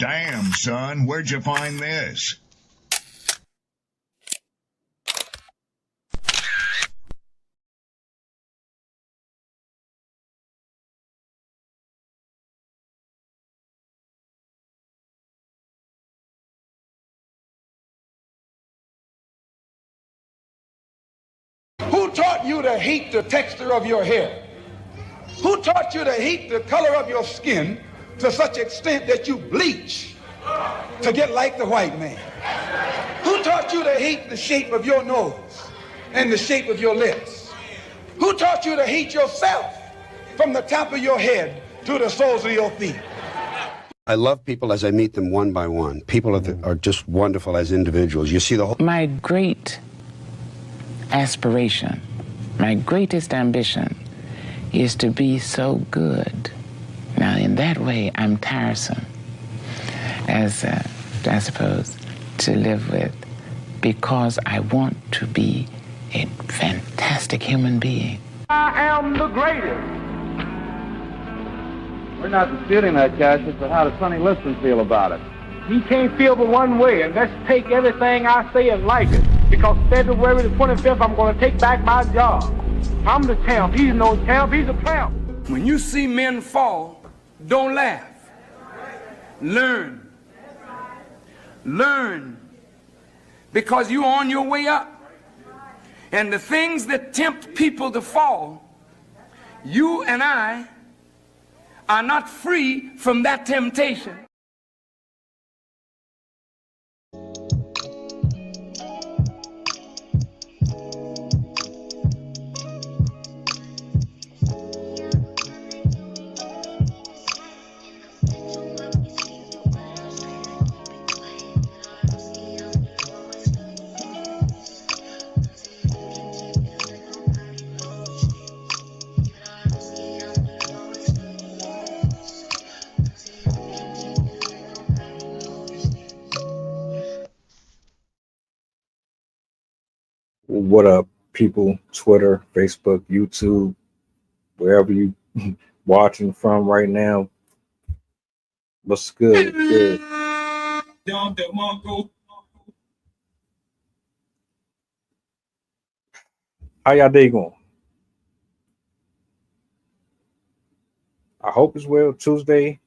Damn, son, where'd you find this? Who taught you to hate the texture of your hair? Who taught you to hate the color of your skin to such extent that you bleach to get like the white man? Who taught you to hate the shape of your nose and the shape of your lips? Who taught you to hate yourself from the top of your head to the soles of your feet? I love people as I meet them one by one. People are just wonderful as individuals. You see the whole... My great aspiration, my greatest ambition is to be so good. Now, in that way, I'm tiresome, as I suppose, to live with, because I want to be a fantastic human being. I am the greatest. We're not disputing that, Cassius, but how does Sonny Liston feel about it? He can't feel but one way, and that's take everything I say and like it. Because February the 25th, I'm going to take back my job. I'm the champ. He's no champ. He's a tramp. When you see men fall, don't laugh. Learn. Learn. Because you're on your way up. And the things that tempt people to fall, you and I are not free from that temptation. What up, people? Twitter, Facebook, YouTube, wherever you watching from right now. What's good? Good. How y'all day going? I hope it's well. Tuesday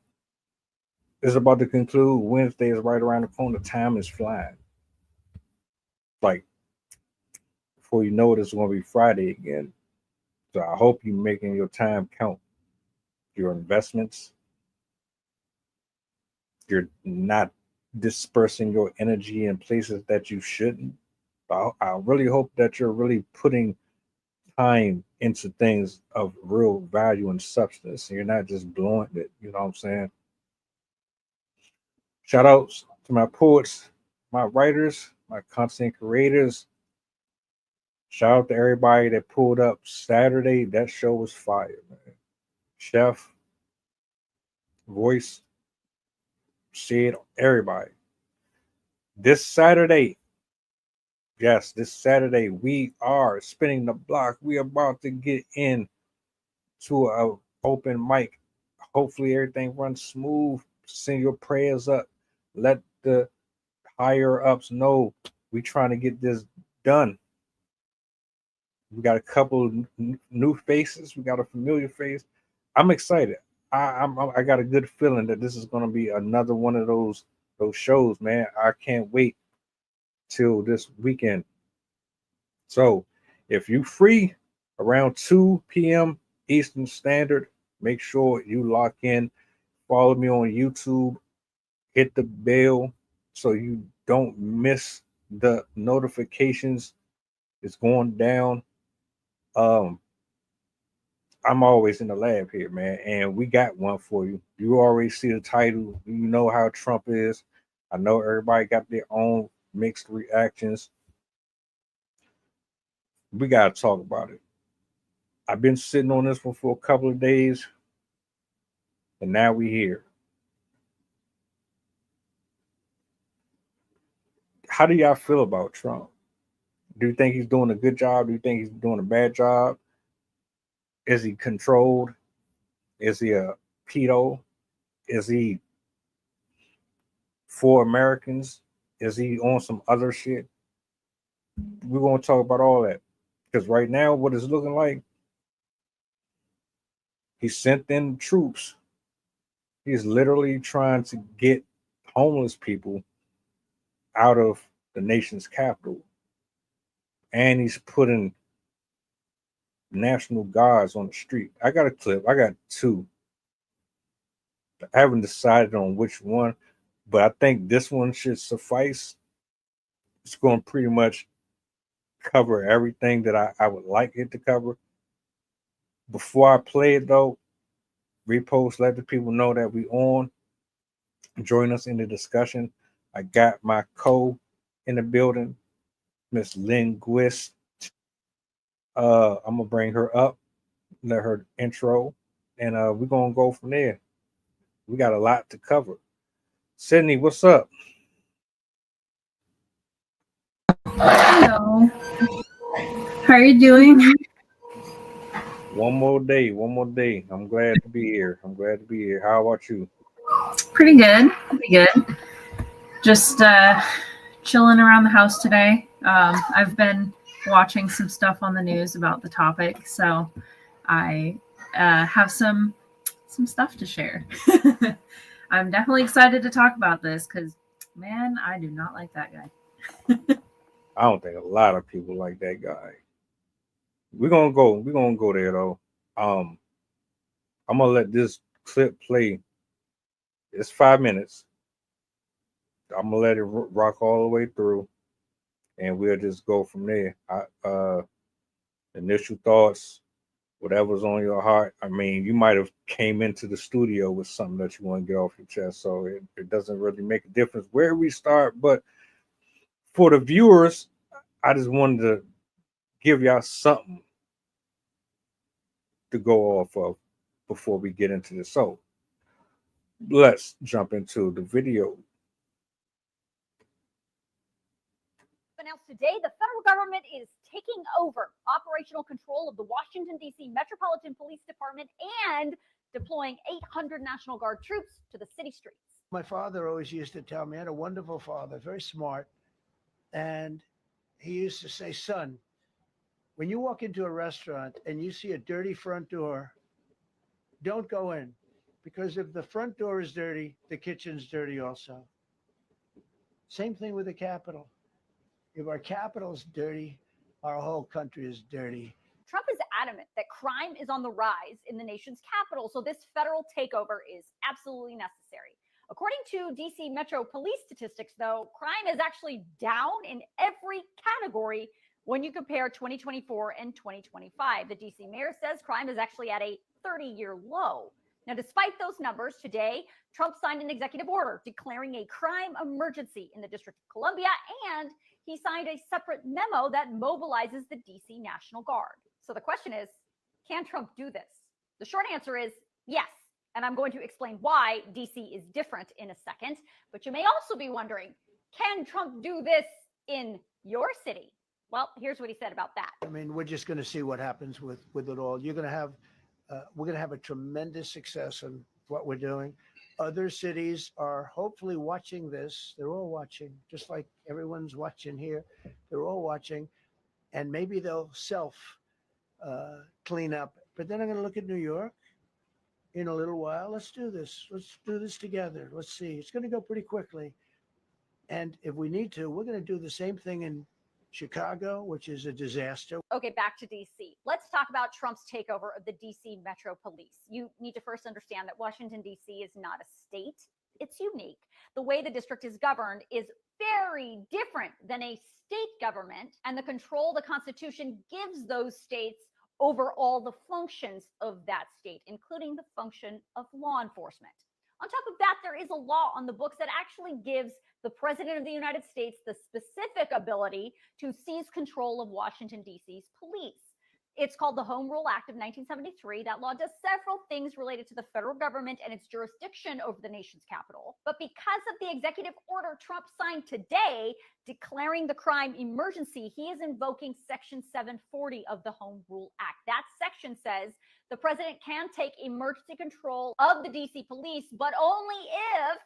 is about to conclude. Wednesday is right around the corner. Time is flying. Like, before you know it, it's going to be Friday again. So I hope you're making your time count. Your investments. You're not dispersing your energy in places that you shouldn't. I really hope that you're really putting time into things of real value and substance. And you're not just blowing it. You know what I'm saying? Shout outs to my poets, my writers, my content creators. Shout out to everybody that pulled up Saturday. That show was fire, man. Chef, Voice, Sid, everybody. This Saturday, yes, this Saturday, we are spinning the block. We are about to get in to an open mic. Hopefully everything runs smooth. Send your prayers up. Let the higher ups know we trying to get this done. We got a couple new faces. We got a familiar face. I'm excited. I got a good feeling that this is going to be another one of those shows, man. I can't wait till this weekend. So if you free around 2 p.m. Eastern Standard, make sure you lock in. Follow me on YouTube. Hit the bell so you don't miss the notifications. It's going down. I'm always in the lab here, man, and we got one for you. You already see the title. You know how Trump is. I know everybody got their own mixed reactions. We got to talk about it. I've been sitting on this one for a couple of days, and now we're here. How do y'all feel about Trump? Do you think he's doing a good job? Do you think he's doing a bad job? Is he controlled? Is he a pedo? Is he for Americans? Is he on some other shit? We're going to talk about all that. Because right now, what it's looking like, he sent in troops. He's literally trying to get homeless people out of the nation's capital. And he's putting National Guards on the street. I got a clip. I got two. I haven't decided on which one, but I think this one should suffice. It's going to pretty much cover everything that I would like it to cover. Before I play it, though, repost, let the people know that we on. Join us in the discussion. I got my co in the building, Miss Linguist. I'm gonna bring her up, let her intro, and we're gonna go from there. We got a lot to cover. Sydney, what's up? Hello. How are you doing? One more day. I'm glad to be here. How about you? Pretty good. Just chilling around the house today. I've been watching some stuff on the news about the topic, so I have some stuff to share. I'm definitely excited to talk about this because, man, I do not like that guy. I don't think a lot of people like that guy. We're gonna go there though. I'm gonna let this clip play. It's 5 minutes. I'm gonna let it rock all the way through, and we'll just go from there. Initial thoughts, whatever's on your heart. I mean, you might have came into the studio with something that you want to get off your chest, so it doesn't really make a difference where we start. But for the viewers, I just wanted to give y'all something to go off of before we get into this. So let's jump into the video. Announced today, the federal government is taking over operational control of the Washington, D.C. Metropolitan Police Department and deploying 800 National Guard troops to the city streets. My father always used to tell me, I had a wonderful father, very smart, and he used to say, son, when you walk into a restaurant and you see a dirty front door, don't go in, because if the front door is dirty, the kitchen's dirty also. Same thing with the Capitol. If our capital's dirty, our whole country is dirty. Trump is adamant that crime is on the rise in the nation's capital, so this federal takeover is absolutely necessary. According to DC Metro Police statistics, though, crime is actually down in every category when you compare 2024 and 2025. The DC mayor says crime is actually at a 30-year low. Now, despite those numbers, today, Trump signed an executive order declaring a crime emergency in the District of Columbia, and he signed a separate memo that mobilizes the DC National Guard. So the question is, can Trump do this? The short answer is yes. And I'm going to explain why DC is different in a second. But you may also be wondering, can Trump do this in your city? Well, here's what he said about that. I mean, we're just going to see what happens with it all. We're going to have a tremendous success in what we're doing. Other cities are hopefully watching this. They're all watching, just like everyone's watching here. They're all watching, and maybe they'll clean up. But then I'm going to look at New York in a little while. Let's do this. Let's do this together. Let's see. It's going to go pretty quickly. And if we need to, we're going to do the same thing in Chicago, which is a disaster. Okay, back to DC. Let's talk about Trump's takeover of the DC Metro Police. You need to first understand that Washington, DC is not a state. It's unique. The way the district is governed is very different than a state government, and the control the Constitution gives those states over all the functions of that state, including the function of law enforcement. On top of that, there is a law on the books that actually gives the President of the United States the specific ability to seize control of Washington, D.C.'s police. It's called the Home Rule Act of 1973. That law does several things related to the federal government and its jurisdiction over the nation's capital. But because of the executive order Trump signed today declaring the crime emergency, he is invoking Section 740 of the Home Rule Act. That section says the president can take emergency control of the DC police, but only if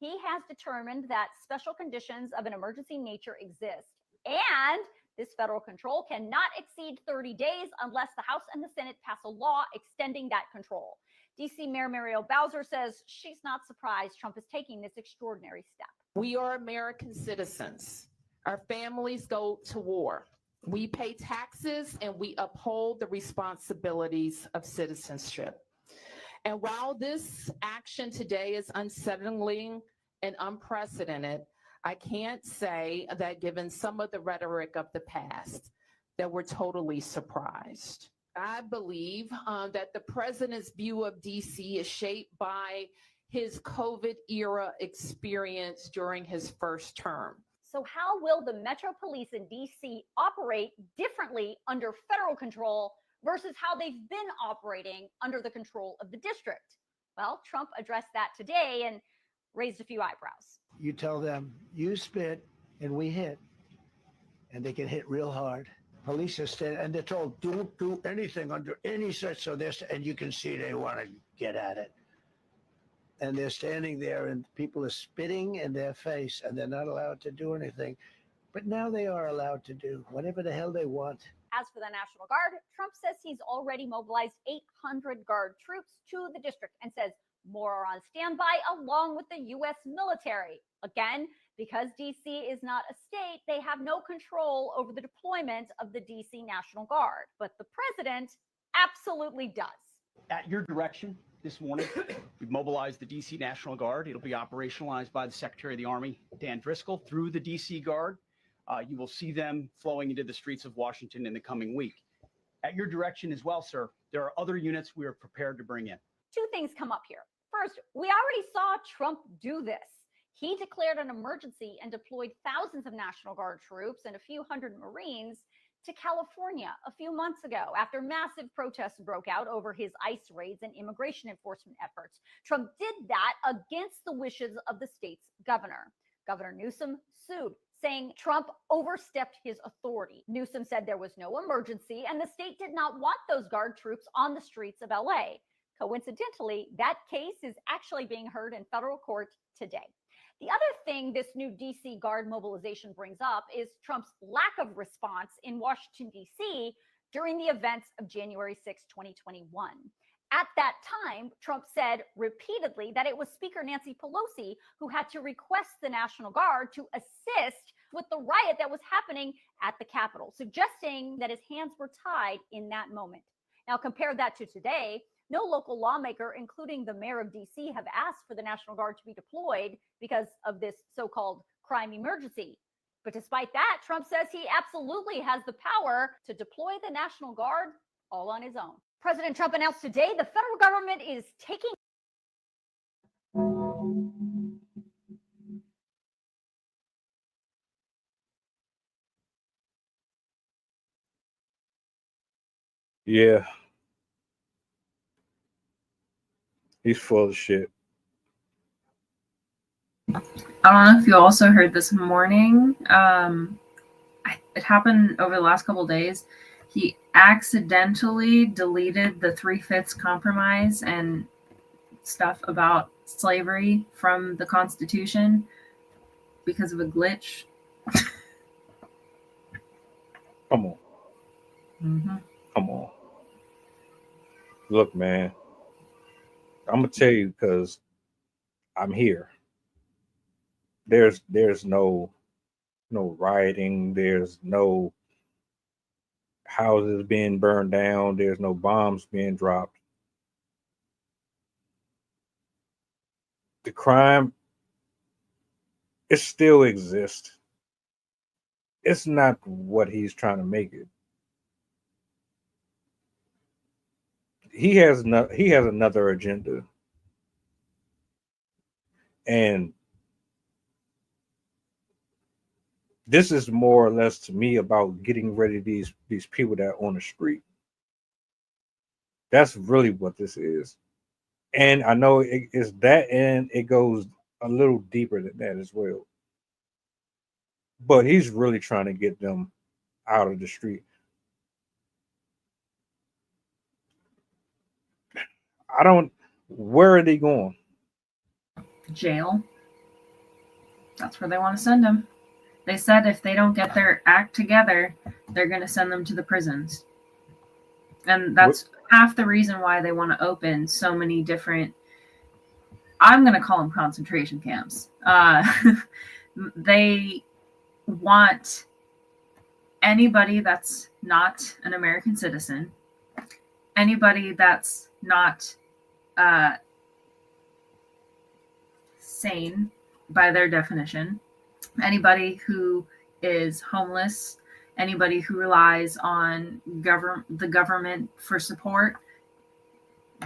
he has determined that special conditions of an emergency nature exist, and this federal control cannot exceed 30 days unless the House and the Senate pass a law extending that control. DC Mayor Muriel Bowser says she's not surprised Trump is taking this extraordinary step. We are American citizens. Our families go to war. We pay taxes and we uphold the responsibilities of citizenship. And while this action today is unsettling and unprecedented, I can't say that given some of the rhetoric of the past, that we're totally surprised. I believe that the president's view of DC is shaped by his COVID era experience during his first term. So how will the Metro Police in DC operate differently under federal control versus how they've been operating under the control of the district? Well, Trump addressed that today and raised a few eyebrows. You tell them, you spit and we hit, and they can hit real hard. Police are standing, and they're told, don't do anything under any such, so this, and you can see they want to get at it. And they're standing there, and people are spitting in their face, and they're not allowed to do anything. But now they are allowed to do whatever the hell they want. As for the National Guard, Trump says he's already mobilized 800 Guard troops to the district and says more are on standby along with the U.S. military. Again, because D.C. is not a state, they have no control over the deployment of the D.C. National Guard. But the president absolutely does. At your direction this morning, we've mobilized the D.C. National Guard. It'll be operationalized by the Secretary of the Army, Dan Driscoll, through the D.C. Guard. You will see them flowing into the streets of Washington in the coming week. At your direction as well, sir, there are other units we are prepared to bring in. Two things come up here. First, we already saw Trump do this. He declared an emergency and deployed thousands of National Guard troops and a few hundred Marines to California a few months ago after massive protests broke out over his ICE raids and immigration enforcement efforts. Trump did that against the wishes of the state's governor. Governor Newsom sued, saying Trump overstepped his authority. Newsom said there was no emergency and the state did not want those Guard troops on the streets of LA. Coincidentally, that case is actually being heard in federal court today. The other thing this new DC Guard mobilization brings up is Trump's lack of response in Washington, D.C. during the events of January 6, 2021. At that time, Trump said repeatedly that it was Speaker Nancy Pelosi who had to request the National Guard to assist with the riot that was happening at the Capitol, suggesting that his hands were tied in that moment. Now, compare that to today. No local lawmaker, including the mayor of D.C., have asked for the National Guard to be deployed because of this so-called crime emergency. But despite that, Trump says he absolutely has the power to deploy the National Guard all on his own. President Trump announced today the federal government is taking Yeah. He's full of shit. I don't know if you also heard this morning. It happened over the last couple of days. He accidentally deleted the 3/5 compromise and stuff about slavery from the Constitution because of a glitch. Come on. Mm-hmm. Come on. Look, man. I'm gonna tell you because I'm here. There's no rioting. There's no houses being burned down. There's no bombs being dropped. The crime, it still exists. It's not what he's trying to make it. He has another agenda. And this is more or less to me about getting rid of these people that are on the street. That's really what this is. And I know it is that, and it goes a little deeper than that as well. But he's really trying to get them out of the street. Where are they going? Jail. That's where they want to send them. They said if they don't get their act together, they're going to send them to the prisons. And that's half the reason why they want to open so many different, I'm going to call them concentration camps. They want anybody that's not an American citizen, anybody that's not sane by their definition, anybody who is homeless, anybody who relies on the government for support.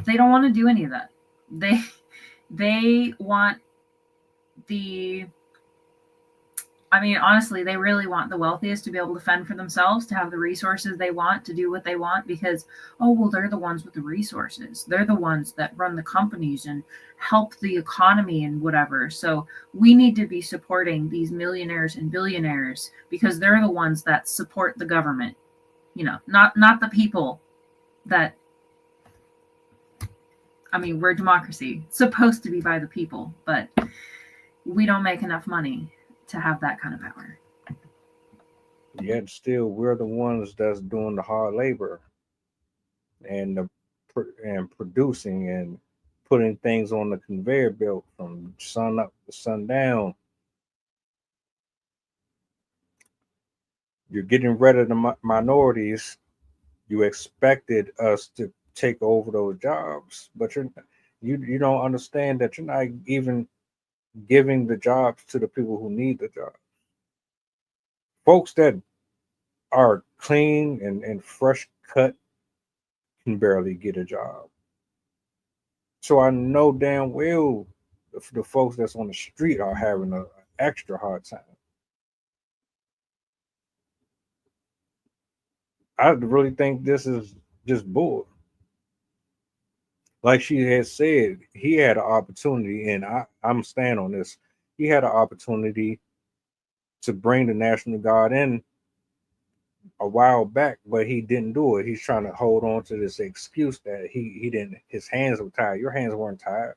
They don't want to do any of that. They want honestly, they really want the wealthiest to be able to fend for themselves, to have the resources they want, to do what they want, because, oh, well, they're the ones with the resources. They're the ones that run the companies and help the economy and whatever. So we need to be supporting these millionaires and billionaires because they're the ones that support the government. Not the people that, we're a democracy. It's supposed to be by the people, but we don't make enough money to have that kind of power. Yet still, we're the ones that's doing the hard labor and producing and putting things on the conveyor belt from sun up to sundown. You're getting rid of the minorities. You expected us to take over those jobs, but you don't understand that you're not even giving the jobs to the people who need the job. Folks that are clean and fresh cut can barely get a job. So I know damn well the folks that's on the street are having an extra hard time. I really think this is just bull. Like she had said, he had an opportunity, and I'm staying on this. He had an opportunity to bring the National Guard in a while back, but he didn't do it. He's trying to hold on to this excuse that he didn't, his hands were tied. Your hands weren't tied.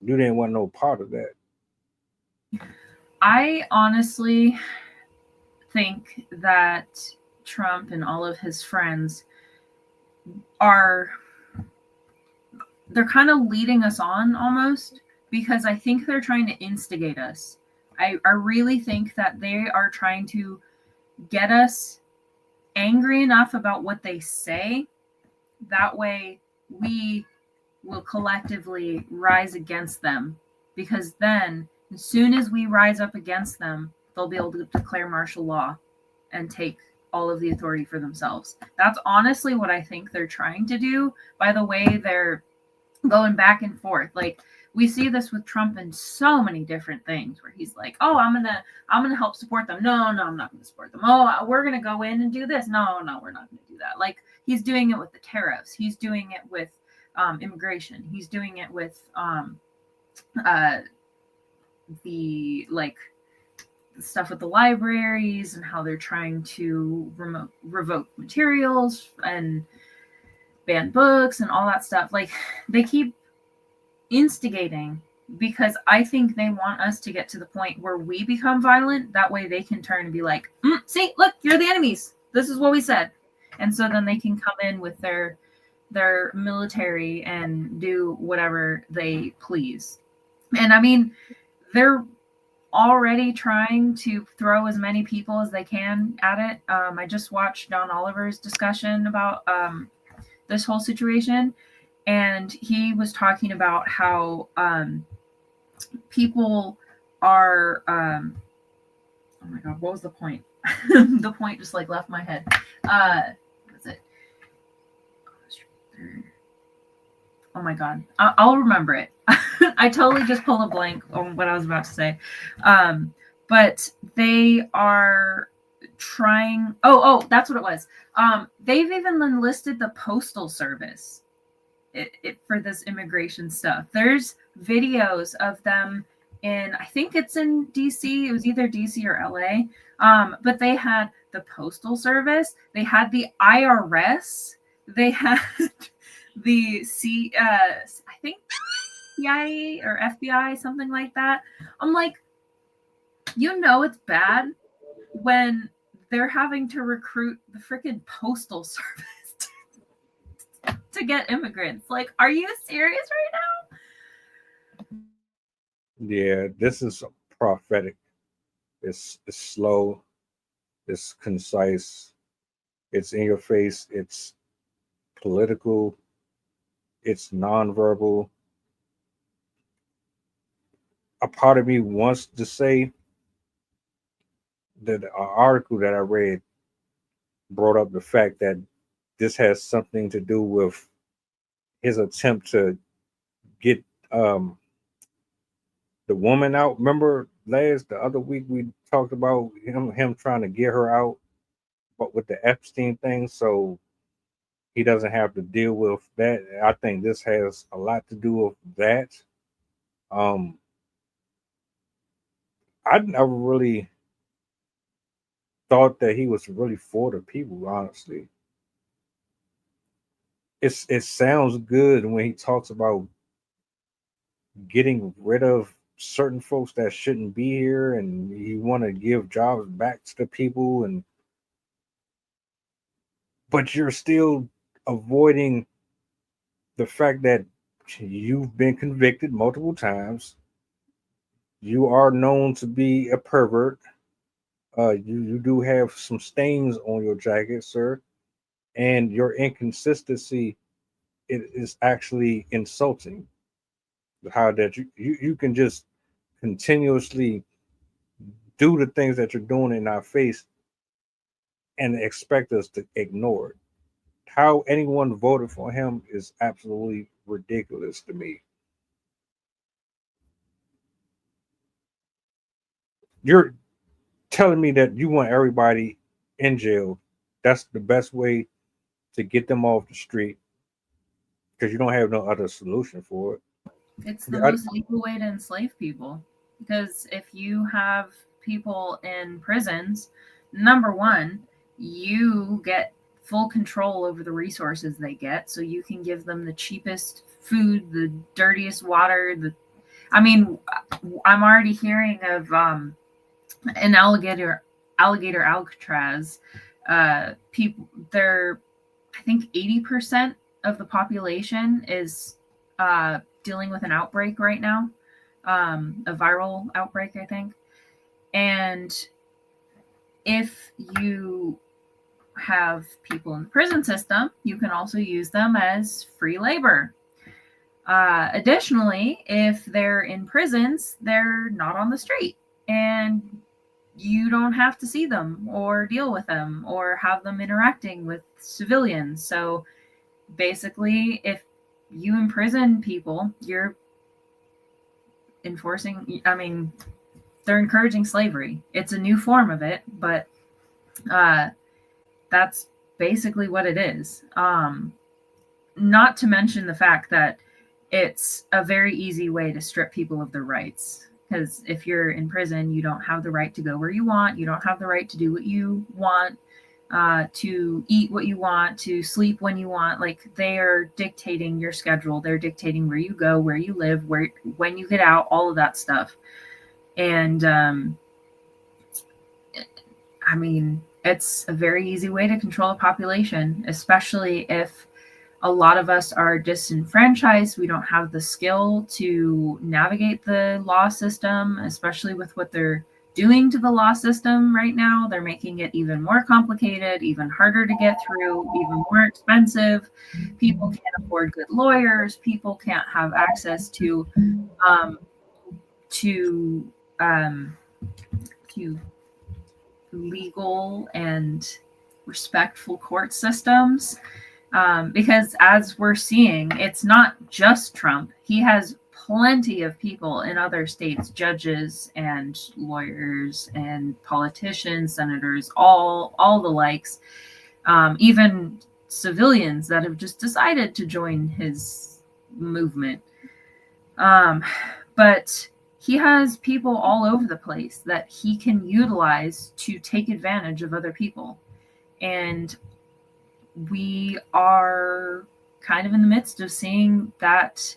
You didn't want no part of that. I honestly think that Trump and all of his friends they're kind of leading us on almost, because I think they're trying to instigate us. I really think that they are trying to get us angry enough about what they say. That way we will collectively rise against them, because then as soon as we rise up against them, they'll be able to declare martial law and take all of the authority for themselves. That's honestly what I think they're trying to do by the way they're going back and forth. Like, we see this with Trump in so many different things where he's like, oh, I'm gonna help support them. No, I'm not gonna support them. Oh, we're gonna go in and do this. No, we're not gonna do that. Like, he's doing it with the tariffs. He's doing it with immigration. He's doing it with the stuff with the libraries and how they're trying to revoke materials and ban books and all that stuff. Like, they keep instigating because I think they want us to get to the point where we become violent. That way they can turn and be like, see, look, you're the enemies. This is what we said. And so then they can come in with their military and do whatever they please. And they're already trying to throw as many people as they can at it. I just watched John Oliver's discussion about this whole situation, and he was talking about how people are oh my god, what was the point? The point just left my head. What is it? Oh my god, I'll remember it. I totally just pulled a blank on what I was about to say. But they are trying. Oh, that's what it was. They've even enlisted the Postal Service for this immigration stuff. There's videos of them in, I think it's in DC. It was either DC or LA. But they had the Postal Service. They had the IRS. They had the I think CIA or FBI, something like that. I'm like, it's bad when they're having to recruit the freaking postal service to get immigrants. Like, are you serious right now? Yeah, this is prophetic. It's slow. It's concise. It's in your face. It's political. It's nonverbal. A part of me wants to say that an article that I read brought up the fact that this has something to do with his attempt to get the woman out. Remember the other week we talked about him trying to get her out, but with the Epstein thing, so he doesn't have to deal with that. I think this has a lot to do with that. I never really thought that he was really for the people, honestly. It sounds good when he talks about getting rid of certain folks that shouldn't be here, and you want to give jobs back to the people, but you're still avoiding the fact that you've been convicted multiple times. You are known to be a pervert. You do have some stains on your jacket, sir, and your inconsistency is actually insulting. How that you can just continuously do the things that you're doing in our face and expect us to ignore it. How anyone voted for him is absolutely ridiculous to me. You're telling me that you want everybody in jail. That's the best way to get them off the street because you don't have no other solution for it. It's the most legal way to enslave people, because if you have people in prisons, number one, you get full control over the resources they get, so you can give them the cheapest food, the dirtiest water. I'm already hearing of an alligator Alcatraz. People, I think 80% of the population is dealing with an outbreak right now, a viral outbreak, I think. And if you have people in the prison system, you can also use them as free labor. Additionally, if they're in prisons, they're not on the street, and you don't have to see them or deal with them or have them interacting with civilians. So basically, if you imprison people, you're they're encouraging slavery. It's a new form of it, but that's basically what it is. Not to mention the fact that it's a very easy way to strip people of their rights. Because if you're in prison, you don't have the right to go where you want. You don't have the right to do what you want, to eat what you want, to sleep when you want. Like, they are dictating your schedule. They're dictating where you go, where you live, when you get out, all of that stuff. And it's a very easy way to control a population, especially if a lot of us are disenfranchised. We don't have the skill to navigate the law system, especially with what they're doing to the law system right now. They're making it even more complicated, even harder to get through, even more expensive. People can't afford good lawyers. People can't have access to legal and respectful court systems. Because as we're seeing, it's not just Trump. He has plenty of people in other states, judges and lawyers and politicians, senators, all the likes, even civilians that have just decided to join his movement. But he has people all over the place that he can utilize to take advantage of other people. And we are kind of in the midst of seeing that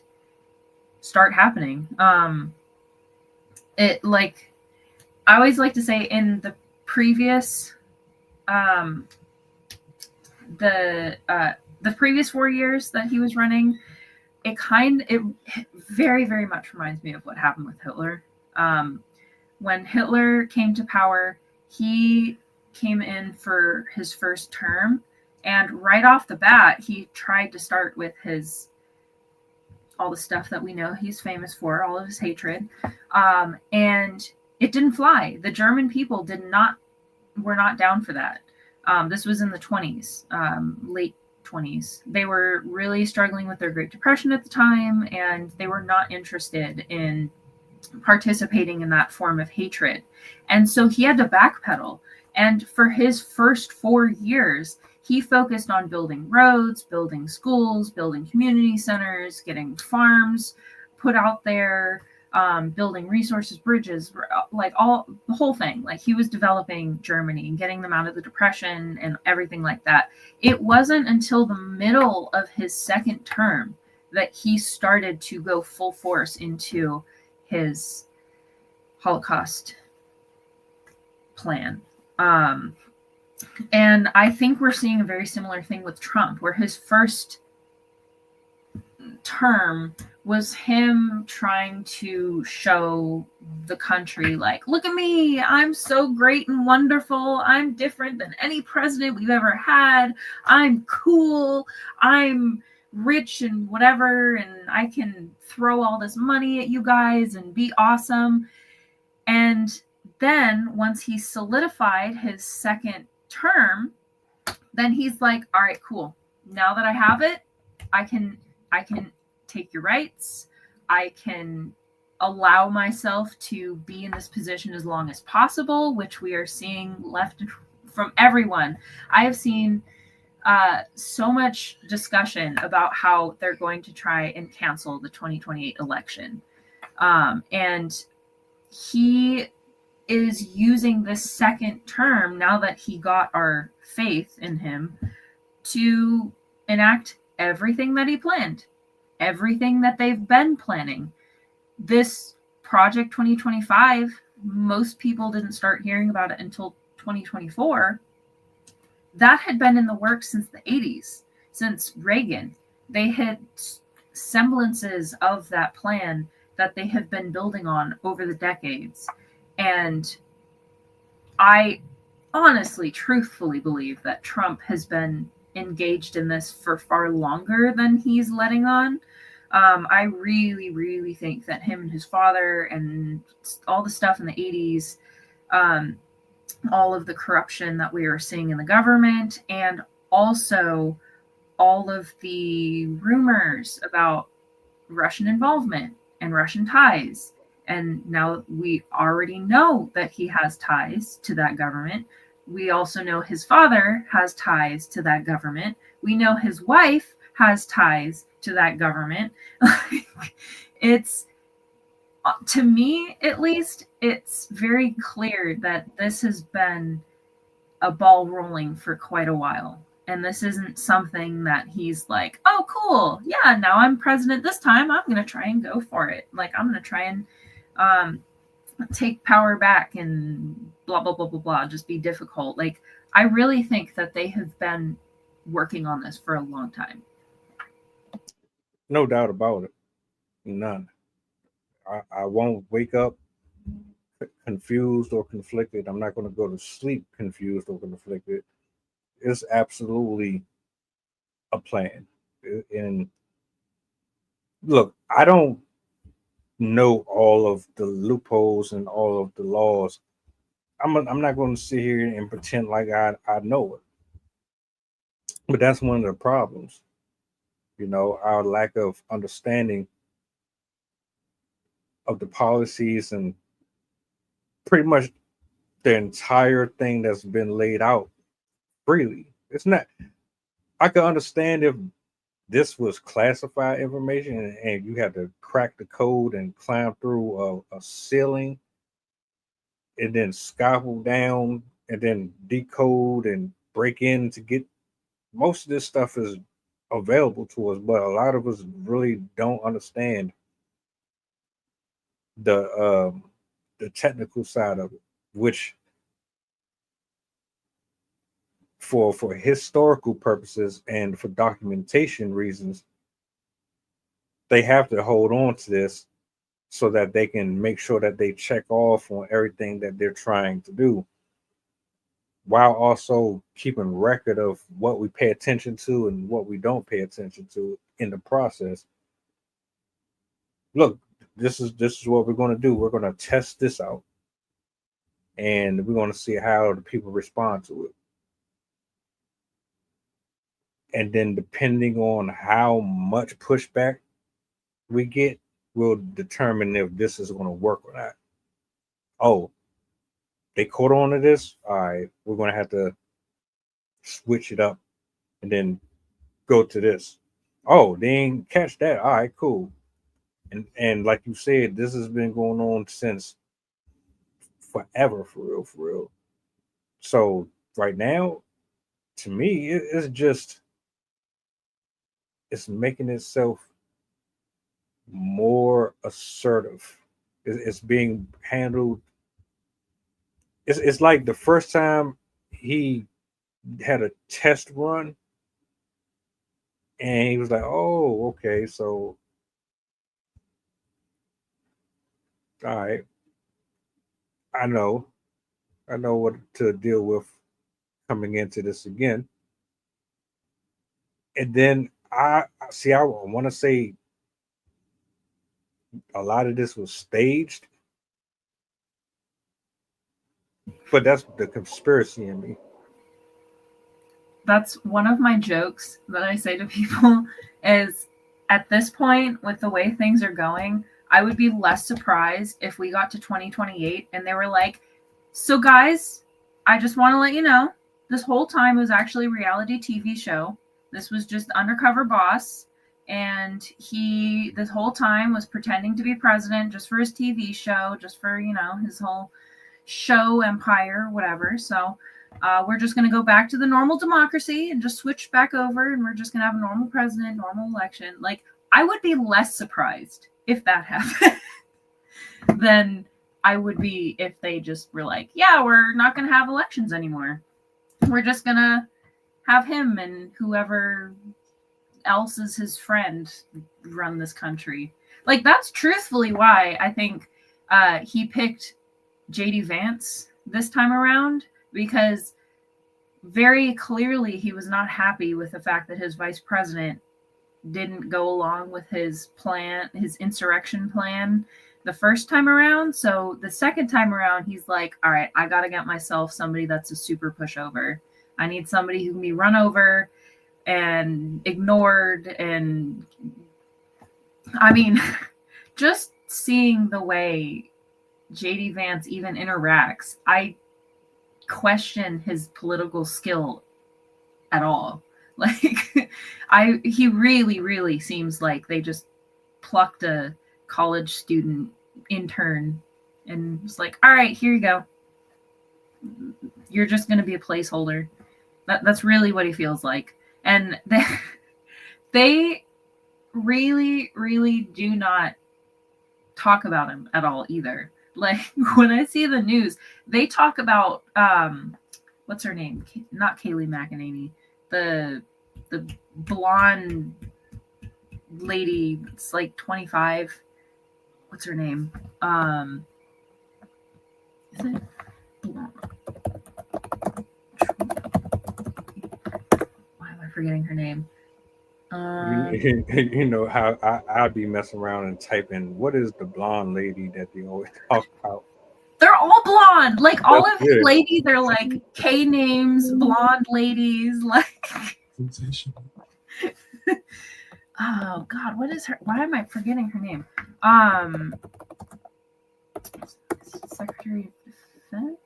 start happening. It like I always like to say in the previous the previous 4 years that he was running, it very, very much reminds me of what happened with Hitler. When Hitler came to power, he came in for his first term, and right off the bat, he tried to start with all the stuff that we know he's famous for, all of his hatred, and it didn't fly. The German people were not down for that. This was in the 20s, late 20s. They were really struggling with their Great Depression at the time, and they were not interested in participating in that form of hatred. And so he had to backpedal. And for his first 4 years, he focused on building roads, building schools, building community centers, getting farms put out there, building resources, bridges, like the whole thing. Like he was developing Germany and getting them out of the Depression and everything like that. It wasn't until the middle of his second term that he started to go full force into his Holocaust plan. And I think we're seeing a very similar thing with Trump, where his first term was him trying to show the country, like, look at me, I'm so great and wonderful. I'm different than any president we've ever had. I'm cool. I'm rich and whatever, and I can throw all this money at you guys and be awesome. And then once he solidified his second term, then he's like, all right, cool. Now that I have it, I can take your rights. I can allow myself to be in this position as long as possible, which we are seeing left from everyone. I have seen so much discussion about how they're going to try and cancel the 2028 election. And he is using this second term, now that he got our faith in him, to enact everything that he planned, everything that they've been planning. This Project 2025, most people didn't start hearing about it until 2024. That had been in the works since the 80s, since Reagan. They had semblances of that plan that they have been building on over the decades. And I honestly, truthfully believe that Trump has been engaged in this for far longer than he's letting on. I really, really think that him and his father and all the stuff in the 80s, all of the corruption that we are seeing in the government, and also all of the rumors about Russian involvement and Russian ties. And now we already know that he has ties to that government. We also know his father has ties to that government. We know his wife has ties to that government. It's, to me at least, it's very clear that this has been a ball rolling for quite a while. And this isn't something that he's like, oh, cool. Yeah, now I'm president this time. I'm going to try and go for it. Like, I'm going to try and take power back and blah, blah, blah, blah, blah, just be difficult. Like, I really think that they have been working on this for a long time. No doubt about it. None. I won't wake up confused or conflicted. I'm not going to go to sleep confused or conflicted. It's absolutely a plan. And look, I don't know all of the loopholes and all of the laws. I'm not going to sit here and pretend like I know it. But that's one of the problems. You know, our lack of understanding of the policies and pretty much the entire thing that's been laid out freely. It's not, I can understand if this was classified information and you had to crack the code and climb through a ceiling and then scaffold down and then decode and break in to get, most of this stuff is available to us, but a lot of us really don't understand the technical side of it, which for historical purposes and for documentation reasons, they have to hold on to this so that they can make sure that they check off on everything that they're trying to do, while also keeping record of what we pay attention to and what we don't pay attention to in the process. Look, this is what we're going to do. We're going to test this out, and we're going to see how the people respond to it. And then depending on how much pushback we get, will determine if this is going to work or not. Oh, they caught on to this? All right, we're going to have to switch it up and then go to this. Oh, they ain't catch that. All right, cool. And like you said, this has been going on since forever, for real. So right now, to me, it's making itself more assertive. It's being handled. It's like the first time he had a test run, and he was like, "Oh, okay, so all right, I know what to deal with coming into this again." And then I want to say a lot of this was staged, but that's the conspiracy in me. That's one of my jokes that I say to people is, at this point, with the way things are going, I would be less surprised if we got to 2028 and they were like, so guys, I just want to let you know, this whole time was actually a reality TV show. This was just undercover boss. And he, this whole time, was pretending to be president just for his TV show, just for, his whole show empire, whatever. So we're just going to go back to the normal democracy and just switch back over, and we're just going to have a normal president, normal election. Like, I would be less surprised if that happened than I would be if they just were like, yeah, we're not going to have elections anymore. We're just going to have him and whoever else is his friend run this country. Like, that's truthfully why I think he picked JD Vance this time around, because very clearly he was not happy with the fact that his vice president didn't go along with his plan, his insurrection plan, the first time around. So the second time around, he's like, all right, I got to get myself somebody that's a super pushover. I need somebody who can be run over and ignored. And I mean, just seeing the way JD Vance even interacts, I question his political skill at all. Like, he really seems like they just plucked a college student intern and was like, all right, here you go. You're just going to be a placeholder. That's really what he feels like. And they really do not talk about him at all either. Like, when I see the news, they talk about what's her name? Not Kayleigh McEnany, the blonde lady. It's like 25. What's her name? Is it? Why am I forgetting her name? You know how I'd be messing around and typing, what is the blonde lady that they always talk about? They're all blonde. Like, all of his ladies are like K names, blonde ladies. Like, oh God, what is her? Why am I forgetting her name? Secretary of Defense.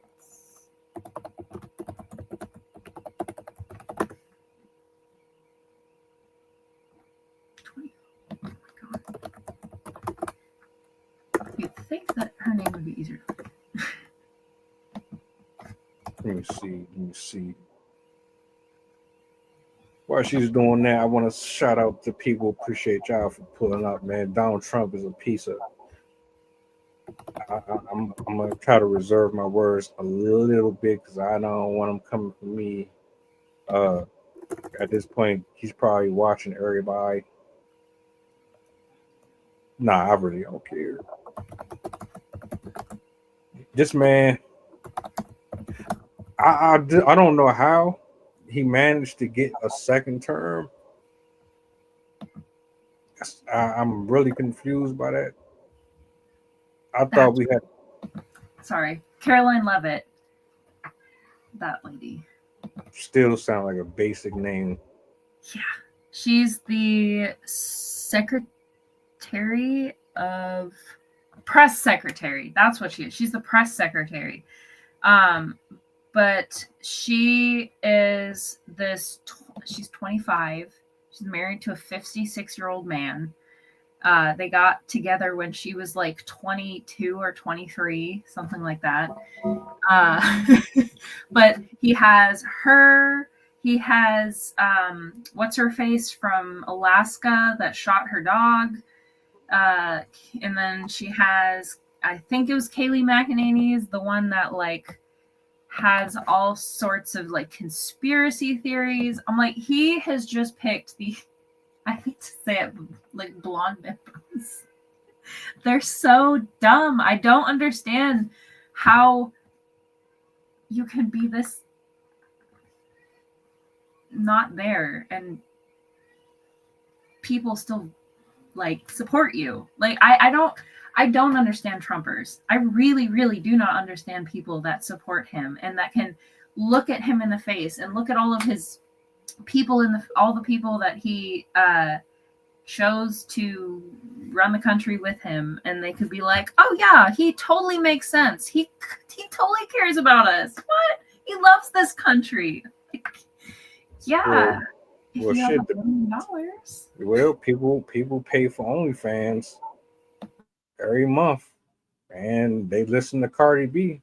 You'd think that her name would be easier. Let me see. While she's doing that, I want to shout out to people. Appreciate y'all for pulling up, man. Donald Trump is a piece of I'm gonna try to reserve my words a little bit because I don't want them coming from me. At this point, he's probably watching everybody. Nah, I really don't care. This man, I don't know how he managed to get a second term. I'm really confused by that. I thought we had. Sorry, Caroline Levitt, that lady. Still sound like a basic name. Yeah, she's the secretary of press secretary. That's what she is. She's the press secretary. But she is this. She's 25. She's married to a 56-year-old man. They got together when she was like 22 or 23, something like that. But he has her. He has what's her face from Alaska that shot her dog. And then she has, I think it was Kayleigh McEnany is the one that like has all sorts of like conspiracy theories. I'm like, he has just picked the, I hate to say it, like blonde nipples. They're so dumb. I don't understand how you can be this not there and people still like support you. Like I don't understand Trumpers. I really, really do not understand people that support him and that can look at him in the face and look at all of his people all the people that he chose to run the country with him, and they could be like, "Oh yeah, he totally makes sense. He totally cares about us. What? He loves this country." Yeah. Well, shit. Well, people pay for OnlyFans every month, and they listen to Cardi B.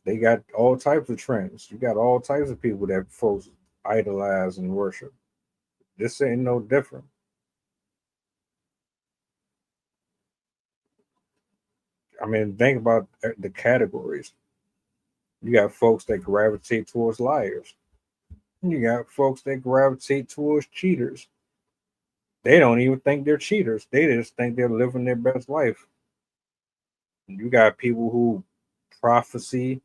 They got all types of trends. You got all types of people that folks idolize and worship. This ain't no different. I mean, think about the categories. You got folks that gravitate towards liars. You got folks that gravitate towards cheaters. They don't even think they're cheaters. They just think they're living their best life. You got people who prophecy,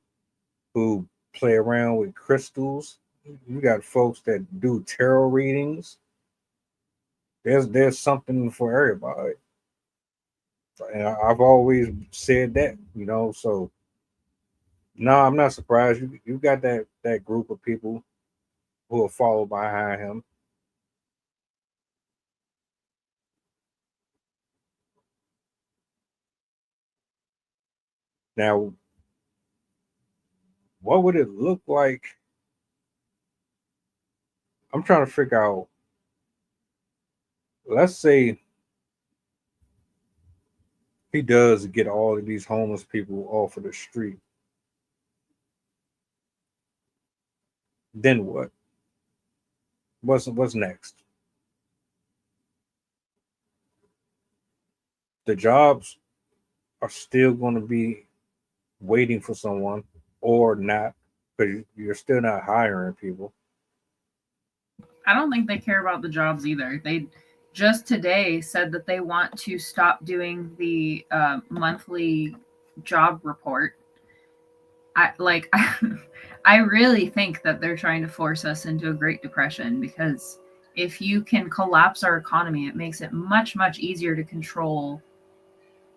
who play around with crystals. You got folks that do tarot readings. There's something for everybody. And I've always said that, so no, I'm not surprised. You got that group of people who will follow behind him. Now, what would it look like? I'm trying to figure out, let's say he does get all of these homeless people off of the street. Then what? What's next? The jobs are still going to be waiting for someone or not, because you're still not hiring people. I don't think they care about the jobs either. They just today said that they want to stop doing the monthly job report. I really think that they're trying to force us into a Great Depression, because if you can collapse our economy, it makes it much, much easier to control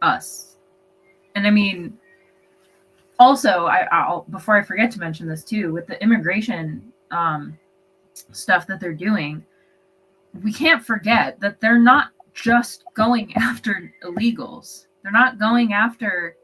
us. And I mean, also, I'll before I forget to mention this too, with the immigration stuff that they're doing, we can't forget that they're not just going after illegals. They're not going after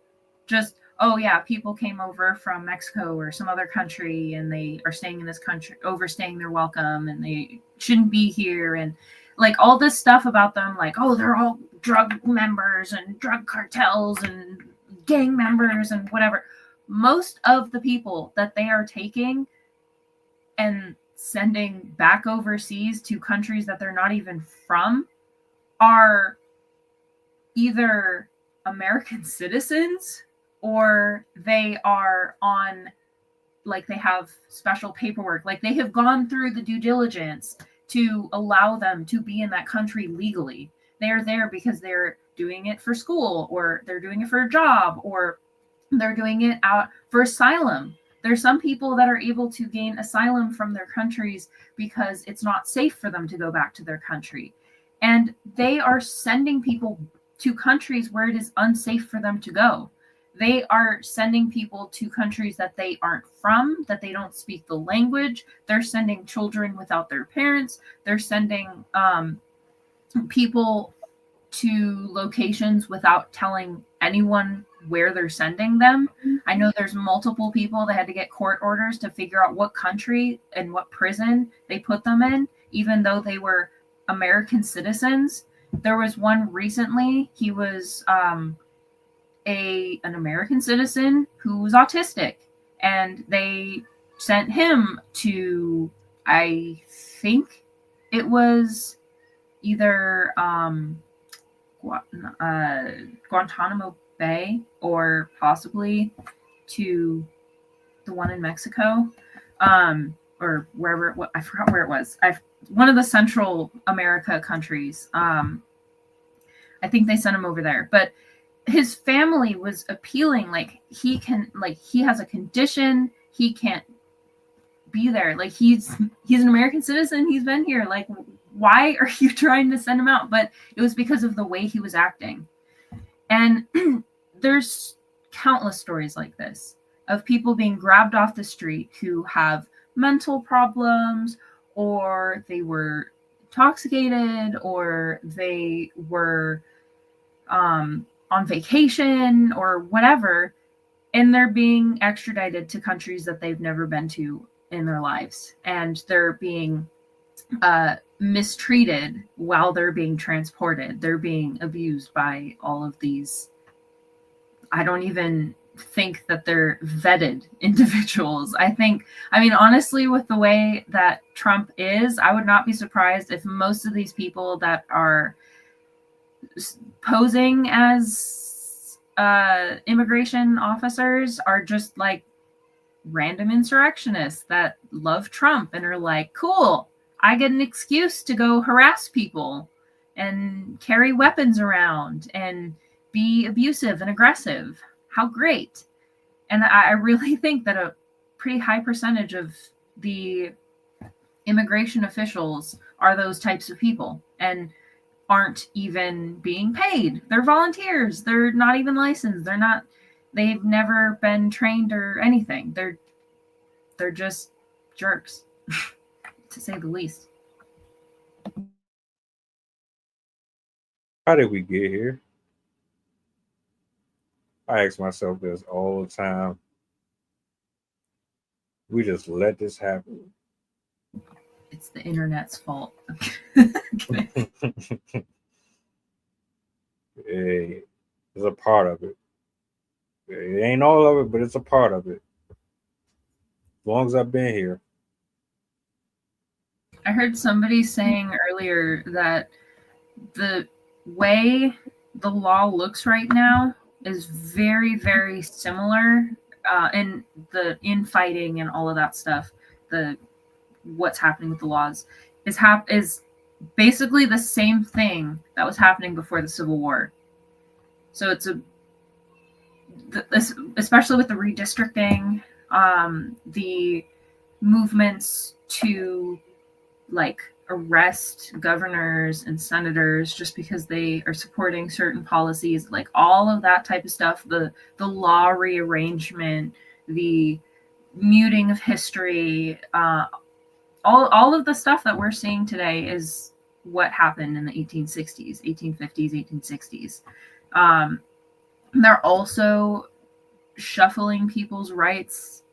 just, oh yeah, people came over from Mexico or some other country and they are staying in this country, overstaying their welcome, and they shouldn't be here, and like all this stuff about them, like, oh, they're all drug members and drug cartels and gang members and whatever. Most of the people that they are taking and sending back overseas to countries that they're not even from are either American citizens or they are on, like, they have special paperwork, like they have gone through the due diligence to allow them to be in that country legally. They are there because they're doing it for school, or they're doing it for a job, or they're doing it out for asylum. There's some people that are able to gain asylum from their countries because it's not safe for them to go back to their country. And they are sending people to countries where it is unsafe for them to go. They are sending people to countries that they aren't from, that they don't speak the language. They're sending children without their parents. They're sending people to locations without telling anyone where they're sending them. I know there's multiple people that had to get court orders to figure out what country and what prison they put them in, even though they were American citizens. There was one recently, he was an American citizen who was autistic, and they sent him to, I think it was either Guantanamo Bay, or possibly to the one in Mexico, or wherever it was. I forgot where it was. One of the Central America countries. I think they sent him over there, but his family was appealing, like, he has a condition, he can't be there, like he's an American citizen, he's been here, like, why are you trying to send him out? But it was because of the way he was acting. And there's countless stories like this of people being grabbed off the street who have mental problems, or they were intoxicated, or they were on vacation or whatever, and they're being extradited to countries that they've never been to in their lives, and they're being mistreated while they're being transported. They're being abused by all of these. I don't even think that they're vetted individuals. I mean, honestly, with the way that Trump is, I would not be surprised if most of these people that are posing as immigration officers are just like random insurrectionists that love Trump and are like, cool, I get an excuse to go harass people and carry weapons around and be abusive and aggressive. How great. And I really think that a pretty high percentage of the immigration officials are those types of people and aren't even being paid. They're volunteers. They're not even licensed. They've never been trained or anything. They're just jerks, to say the least. How did we get here? I ask myself this all the time. We just let this happen. It's the internet's fault. It's a part of it. It ain't all of it, but it's a part of it. As long as I've been here. I heard somebody saying earlier that the way the law looks right now is very, very similar in the infighting and all of that stuff. What's happening with the laws is basically the same thing that was happening before the Civil War. So it's especially with the redistricting, the movements to like arrest governors and senators just because they are supporting certain policies, like all of that type of stuff, the law rearrangement, the muting of history, all of the stuff that we're seeing today is what happened in the 1860s, 1850s, 1860s. They're also shuffling people's rights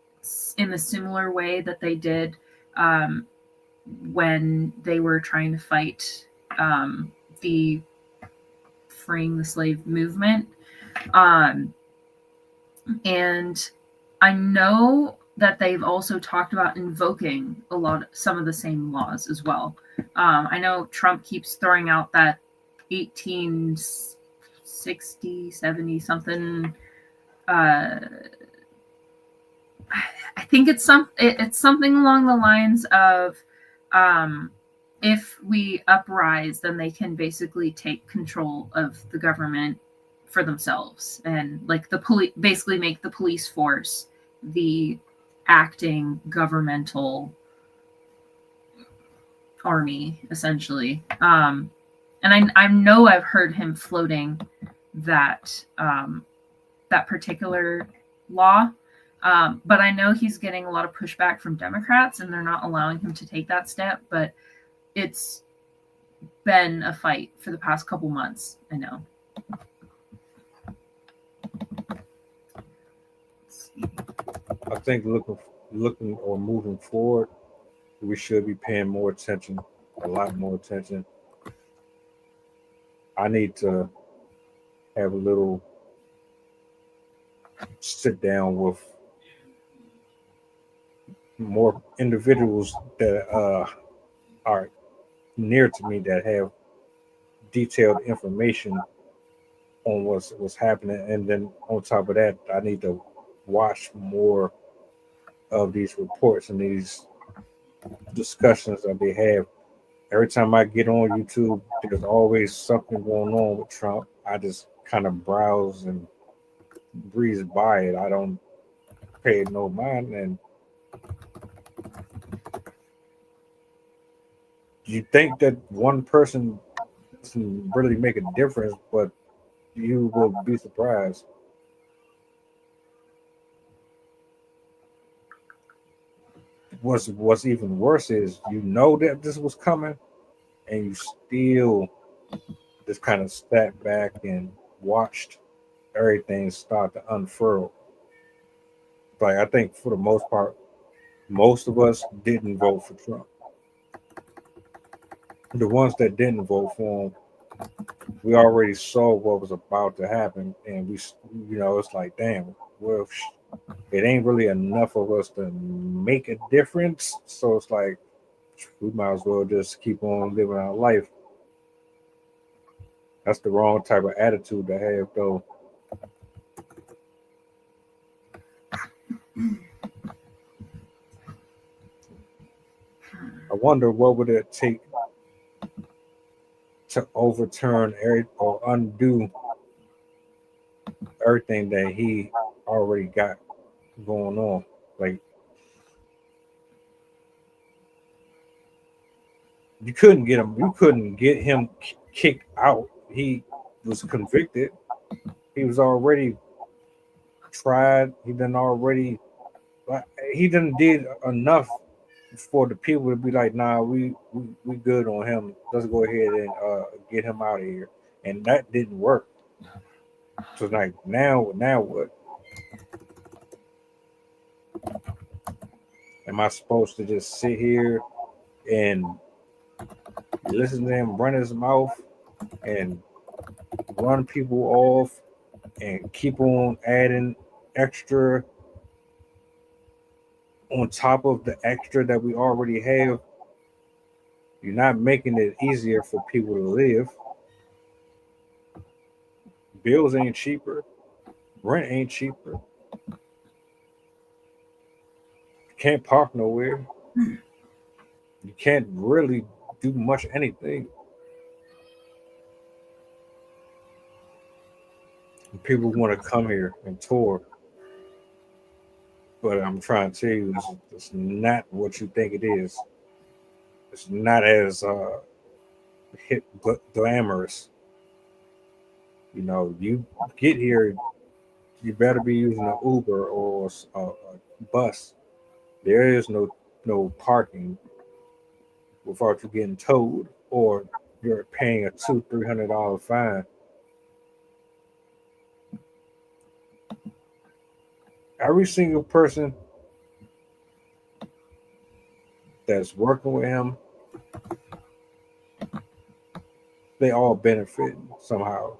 in a similar way that they did when they were trying to fight the freeing the slave movement. And I know that they've also talked about invoking some of the same laws as well. I know Trump keeps throwing out that 60, 70 something. I think it's something along the lines of if we uprise, then they can basically take control of the government for themselves, and like the police, basically make the police force the acting governmental army, essentially. And I know I've heard him floating that that particular law. But I know he's getting a lot of pushback from Democrats, and they're not allowing him to take that step. But it's been a fight for the past couple months. I know. I think looking or moving forward, we should be paying more attention, a lot more attention. I need to have a little sit down with more individuals that are near to me that have detailed information on what's happening, and then on top of that, I need to watch more of these reports and these discussions that they have. Every time I get on YouTube, there's always something going on with Trump. I just kind of browse and breeze by it. I don't pay no mind. And you think that one person doesn't really make a difference, but you will be surprised. What's even worse is you know that this was coming, and you still just kind of sat back and watched everything start to unfurl. Like, I think for the most part, most of us didn't vote for Trump. The ones that didn't vote for him, we already saw what was about to happen, and it's like, damn, well, it ain't really enough of us to make a difference. So it's like, we might as well just keep on living our life. That's the wrong type of attitude to have, though. I wonder what would it take to overturn or undo everything that he already got going on. Like, you couldn't get him kicked out. He was convicted. He was already tried. He done did enough for the people to be like, nah, we good on him. Let's go ahead and get him out of here. And that didn't work. So like, now what? Am I supposed to just sit here and listen to him run his mouth and run people off and keep on adding extra on top of the extra that we already have? You're not making it easier for people to live. Bills ain't cheaper. Rent ain't cheaper. You can't park nowhere. You can't really do much anything. And people want to come here and tour. But I'm trying to tell you, it's not what you think it is. It's not as glamorous. You know, you get here, you better be using an Uber or a bus. There is no parking without you getting towed, or you're paying a $200-300 fine. Every single person that's working with him, they all benefit somehow.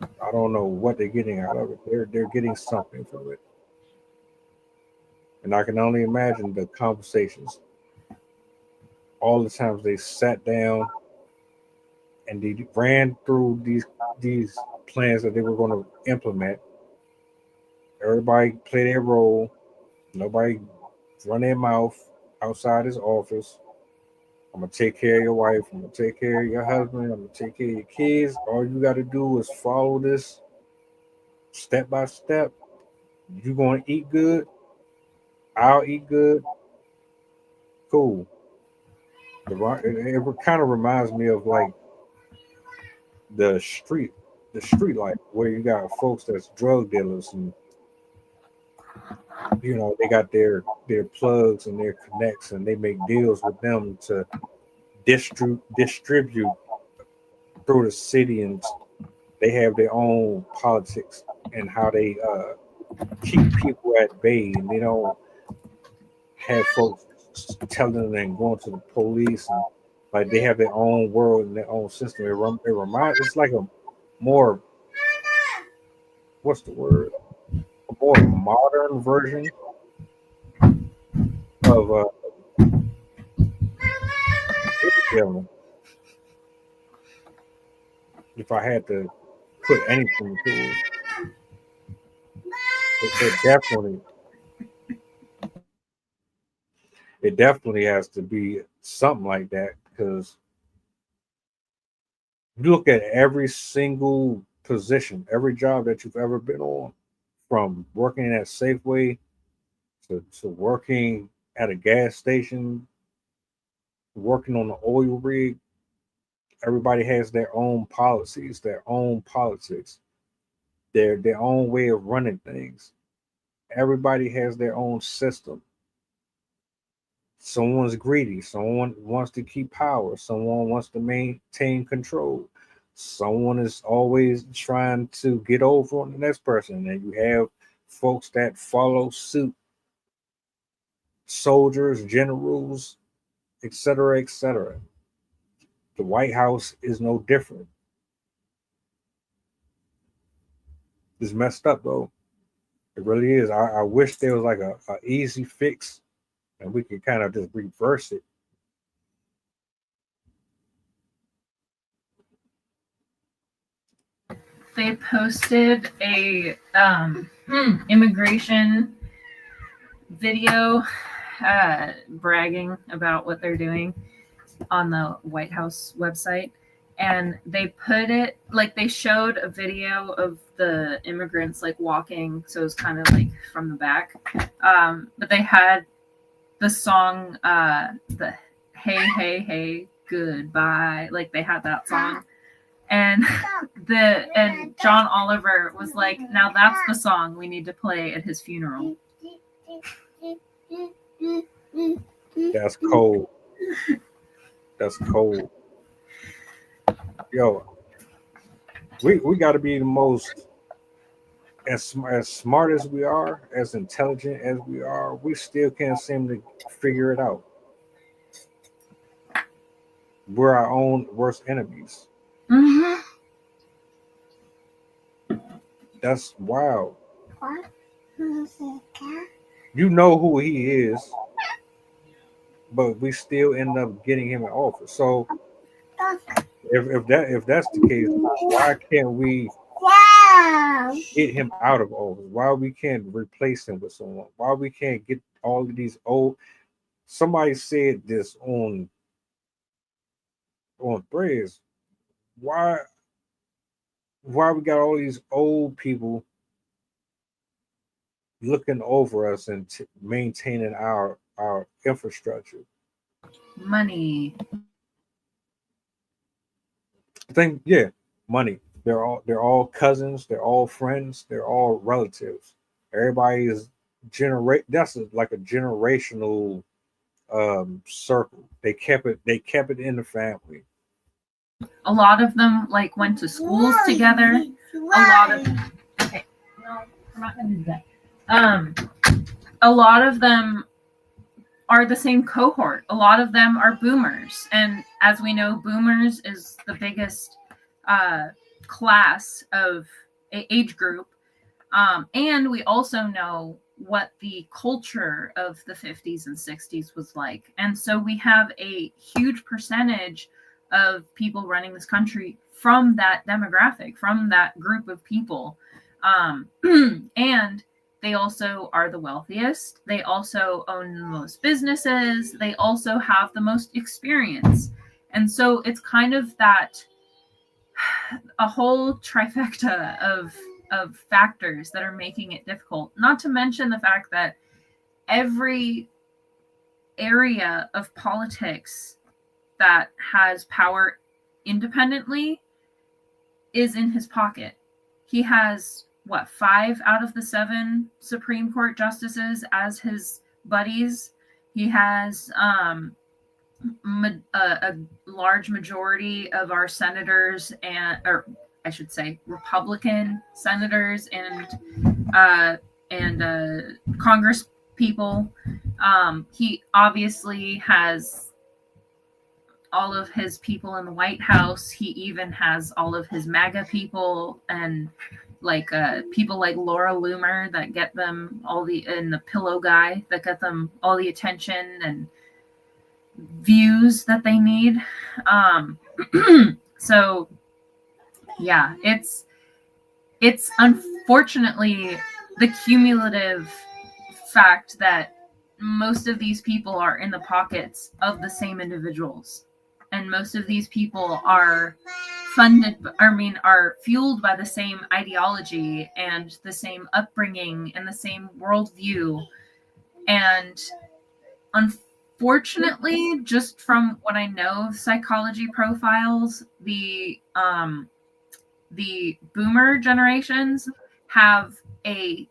I don't know what they're getting out of it. They're getting something from it. And I can only imagine the conversations, all the times they sat down and they ran through these plans that they were going to implement. Everybody play their role. Nobody run their mouth outside his office. I'm gonna take care of your wife. I'm gonna take care of your husband. I'm gonna take care of your kids. All you got to do is follow this step by step. You gonna eat good? I'll eat good. Cool. It kind of reminds me of like the street life where you got folks that's drug dealers and they got their plugs and their connects and they make deals with them to distribute through the city, and they have their own politics and how they keep people at bay, and they don't have folks telling them and going to the police, and like they have their own world and their own system. It's like a more, what's the word? A more modern version of if I had to put anything to it, it definitely has to be something like that, because you look at every single position, every job that you've ever been on, from working at Safeway to working at a gas station, working on the oil rig. Everybody has their own policies, their own politics, their own way of running things. Everybody has their own system. Someone's greedy. Someone wants to keep power. Someone wants to maintain control. Someone is always trying to get over on the next person. And you have folks that follow suit. Soldiers, generals, etc., etc. The White House is no different. It's messed up, though. It really is. I wish there was like a easy fix and we could kind of just reverse it. They posted a immigration video bragging about what they're doing on the White House website, and they put it like they showed a video of the immigrants like walking, so it was kind of like from the back, but they had the song the hey hey hey goodbye, like they had that song, and John Oliver was like, now that's the song we need to play at his funeral. That's cold. That's cold. Yo, we got to be the most, as smart as we are, as intelligent as we are, we still can't seem to figure it out. We're our own worst enemies. Mm-hmm. That's wild. You know who he is, but we still end up getting him in office. So if that's the case, why can't we get him out of office? Why we can't replace him with someone? Why we can't get all of these old? Somebody said this on Threads. Why we got all these old people looking over us and maintaining our infrastructure? Money. I think, yeah, money. They're all cousins. They're all friends. They're all relatives. Everybody is That's like a generational circle. They kept it in the family. A lot of them like went to schools together. Okay, no, I'm not gonna do that. A lot of them are the same cohort. A lot of them are boomers, and as we know, boomers is the biggest class of age group, and we also know what the culture of the 50s and 60s was like, and so we have a huge percentage of people running this country from that demographic, from that group of people. And they also are the wealthiest. They also own the most businesses. They also have the most experience. And so it's kind of that a whole trifecta of factors that are making it difficult. Not to mention the fact that every area of politics that has power independently is in his pocket. He has, 5 out of the 7 Supreme Court justices as his buddies. He has a large majority of our senators or I should say Republican senators and Congress people. He obviously has all of his people in the White House. He even has all of his MAGA people and people like Laura Loomer that get them and the Pillow Guy that get them all the attention and views that they need. So yeah, it's unfortunately the cumulative fact that most of these people are in the pockets of the same individuals, and most of these people are are fueled by the same ideology and the same upbringing and the same worldview. And unfortunately, just from what I know of psychology profiles, the boomer generations have a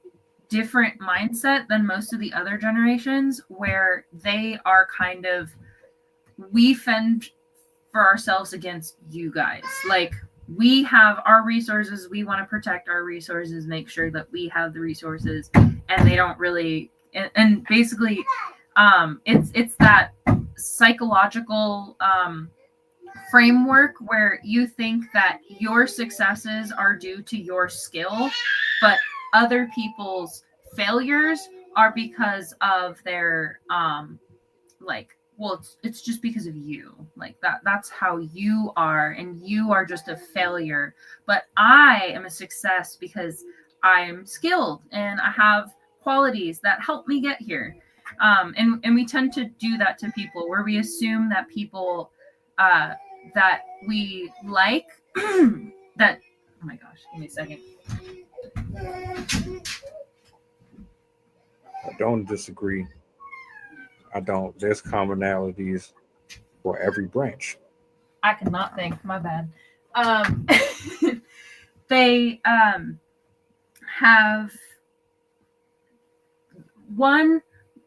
different mindset than most of the other generations, where they are kind of, we fend for ourselves against you guys. Like, we have our resources, we want to protect our resources, make sure that we have the resources, and they don't really, and basically it's that psychological framework where you think that your successes are due to your skill, but other people's failures are because of their it's just because of you. Like that's how you are, and you are just a failure. But I am a success because I'm skilled and I have qualities that help me get here. And we tend to do that to people, where we assume that people that we like that, oh my gosh, give me a second. I don't disagree. I don't. There's commonalities for every branch. I cannot think. My bad. They have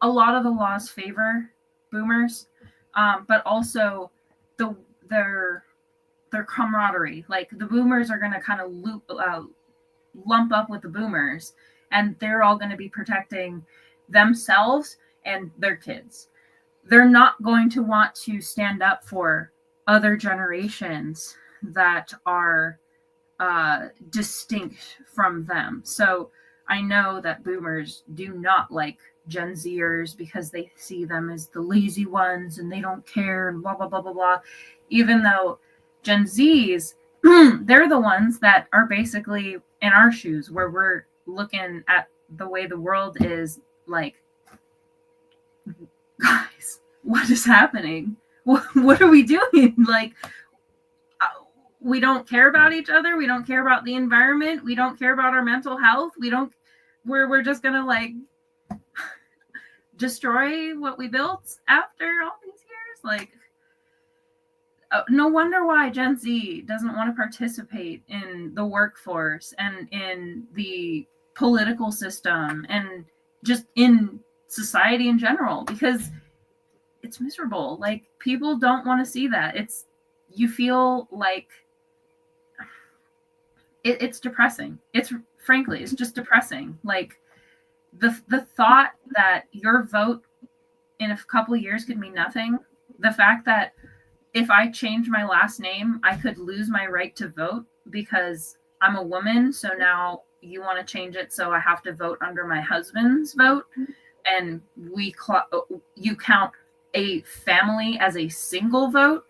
a lot of the laws favor boomers, but also their camaraderie. Like, the boomers are going to kind of lump up with the boomers, and they're all going to be protecting themselves and their kids. They're not going to want to stand up for other generations that are distinct from them. So I know that boomers do not like Gen Zers because they see them as the lazy ones and they don't care and blah, blah, blah, blah, blah. Even though Gen Zs, they're the ones that are basically in our shoes, where we're looking at the way the world is like, guys, what is happening? What are we doing? Like, we don't care about each other. We don't care about the environment. We don't care about our mental health. We're just going to like destroy what we built after all these years. Like, no wonder why Gen Z doesn't want to participate in the workforce and in the political system and just in society in general, because it's miserable. Like, people don't want to see that. You feel like it's depressing. It's just depressing. Like, the thought that your vote in a couple of years could mean nothing. The fact that if I change my last name, I could lose my right to vote because I'm a woman. So now you want to change it, so I have to vote under my husband's vote. And you count a family as a single vote.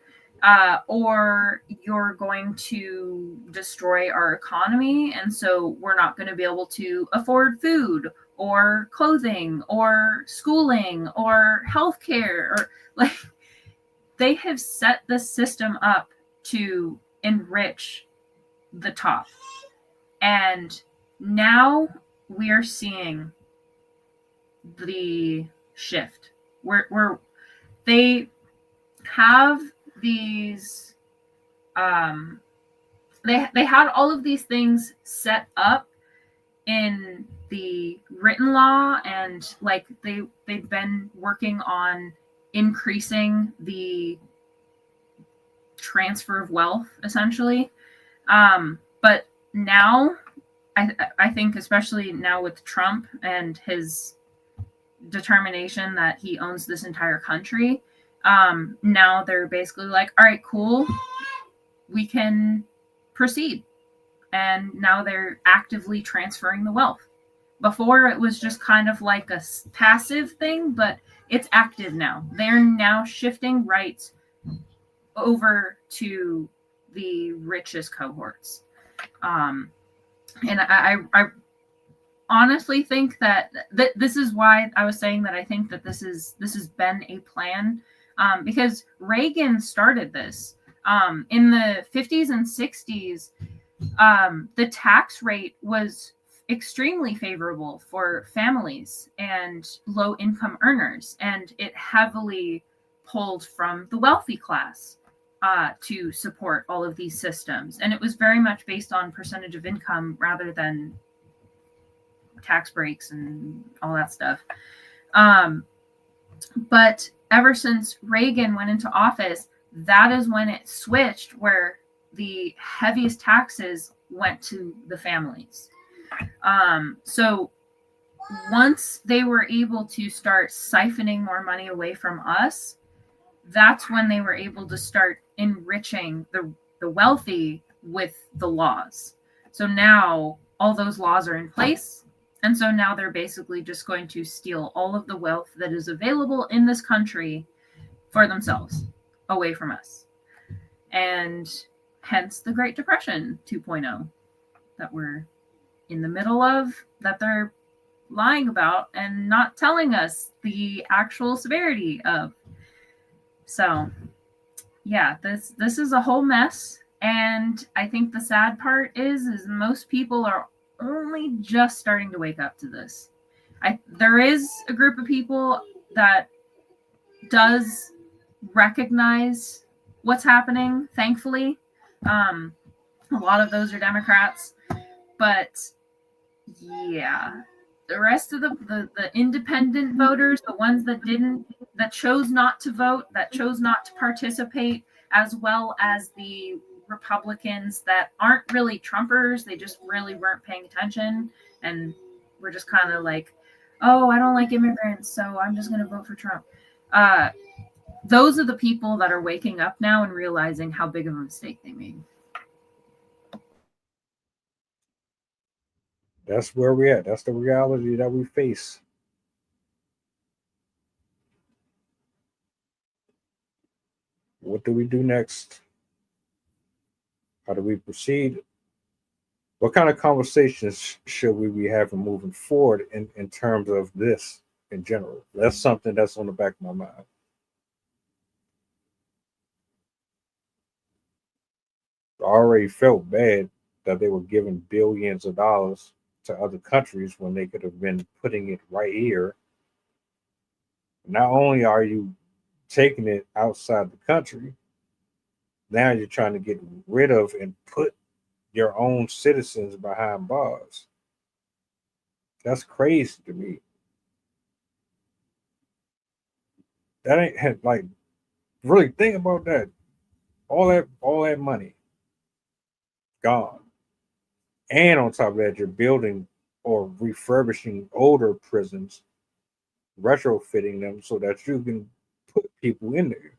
or you're going to destroy our economy, and so we're not going to be able to afford food or clothing or schooling or healthcare, or like they have set the system up to enrich the top. And now we are seeing the shift where they have these they had all of these things set up in the written law, and like they've been working on increasing the transfer of wealth essentially, but now I think especially now with Trump and his determination that he owns this entire country, now they're basically like, all right, cool, we can proceed. And now they're actively transferring the wealth. Before it was just kind of like a passive thing, but it's active now. They're now shifting rights over to the richest cohorts. And I honestly think that this is why I was saying that I think that this has been a plan, because Reagan started this in the 50s and 60s. The tax rate was extremely favorable for families and low income earners, and it heavily pulled from the wealthy class to support all of these systems. And it was very much based on percentage of income rather than tax breaks and all that stuff. But ever since Reagan went into office, that is when it switched, where the heaviest taxes went to the families. So once they were able to start siphoning more money away from us, that's when they were able to start enriching the wealthy with the laws. So now all those laws are in place. And so now they're basically just going to steal all of the wealth that is available in this country for themselves, away from us. And hence the Great Depression 2.0 that we're in the middle of, that they're lying about and not telling us the actual severity of. So yeah, this is a whole mess. And I think the sad part is most people are only just starting to wake up to this. There is a group of people that does recognize what's happening, thankfully. A lot of those are Democrats, but yeah, the rest of the independent voters, the ones that chose not to vote, that chose not to participate, as well as the Republicans that aren't really Trumpers, they just really weren't paying attention and were just kind of like, oh, I don't like immigrants, so I'm just going to vote for Trump. Those are the people that are waking up now and realizing how big of a mistake they made. That's where we're at. That's the reality that we face. What do we do next? How do we proceed? What kind of conversations should we be having moving forward in terms of this in general? That's something that's on the back of my mind. I already felt bad that they were giving billions of dollars to other countries when they could have been putting it right here. Not only are you taking it outside the country, now you're trying to get rid of and put your own citizens behind bars. That's crazy to me. That ain't like, really think about that. All that money gone. And on top of that, you're building or refurbishing older prisons, retrofitting them so that you can put people in there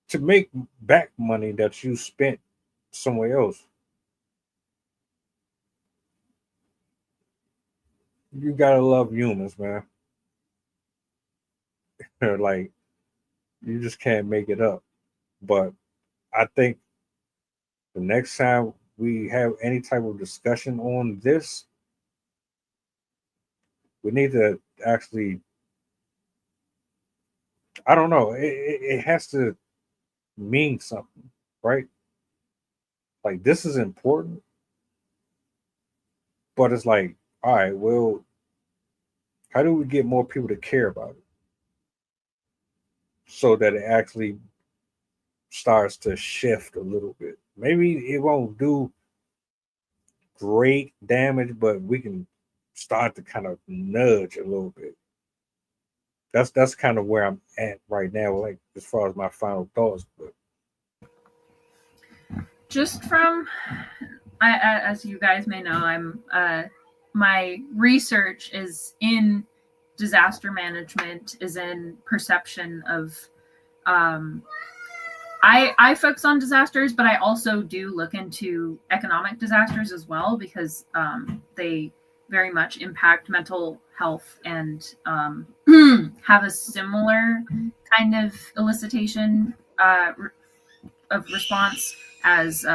to make back money that you spent somewhere else. You gotta love humans, man. Like, You just can't make it up. But I think the next time we have any type of discussion on this, we need to actually, I don't know, it has to mean something, right? Like, this is important, but it's like, all right, well, how do we get more people to care about it so that it actually starts to shift a little bit? Maybe it won't do great damage, but we can start to kind of nudge a little bit. That's kind of where I'm at right now, like as far as my final thoughts. But just from, as you guys may know, I'm my research is in disaster management, is in perception of. I focus on disasters, but I also do look into economic disasters as well, because they very much impact mental health and have a similar kind of elicitation of response as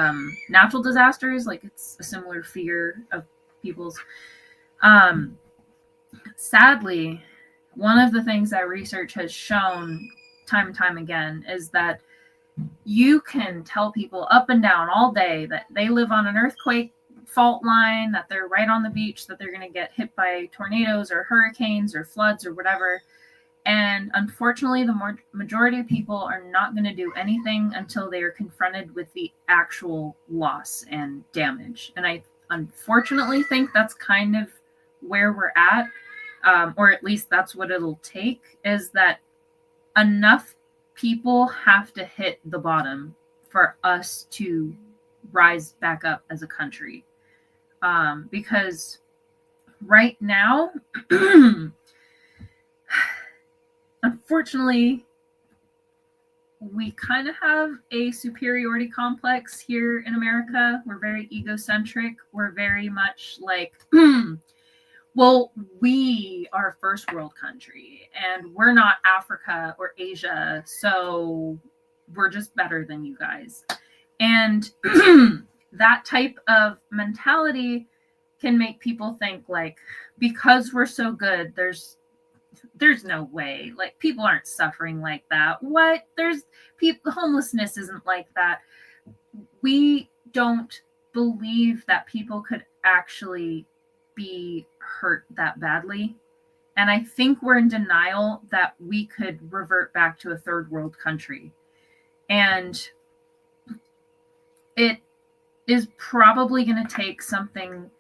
natural disasters. Like, it's a similar fear of people's. Sadly, one of the things that research has shown time and time again is that you can tell people up and down all day that they live on an earthquake fault line, that they're right on the beach, that they're going to get hit by tornadoes or hurricanes or floods or whatever. And unfortunately, the majority of people are not going to do anything until they are confronted with the actual loss and damage. And I unfortunately think that's kind of where we're at, or at least that's what it'll take, is that enough people have to hit the bottom for us to rise back up as a country. Because right now, unfortunately, we kind of have a superiority complex here in America. We're very egocentric. We're very much like, well, we are a first world country and we're not Africa or Asia, so we're just better than you guys. And that type of mentality can make people think like, because we're so good, there's no way, like, people aren't suffering like that. What? There's people, homelessness isn't like that. We don't believe that people could actually be hurt that badly. And I think we're in denial that we could revert back to a third world country. And it is probably going to take something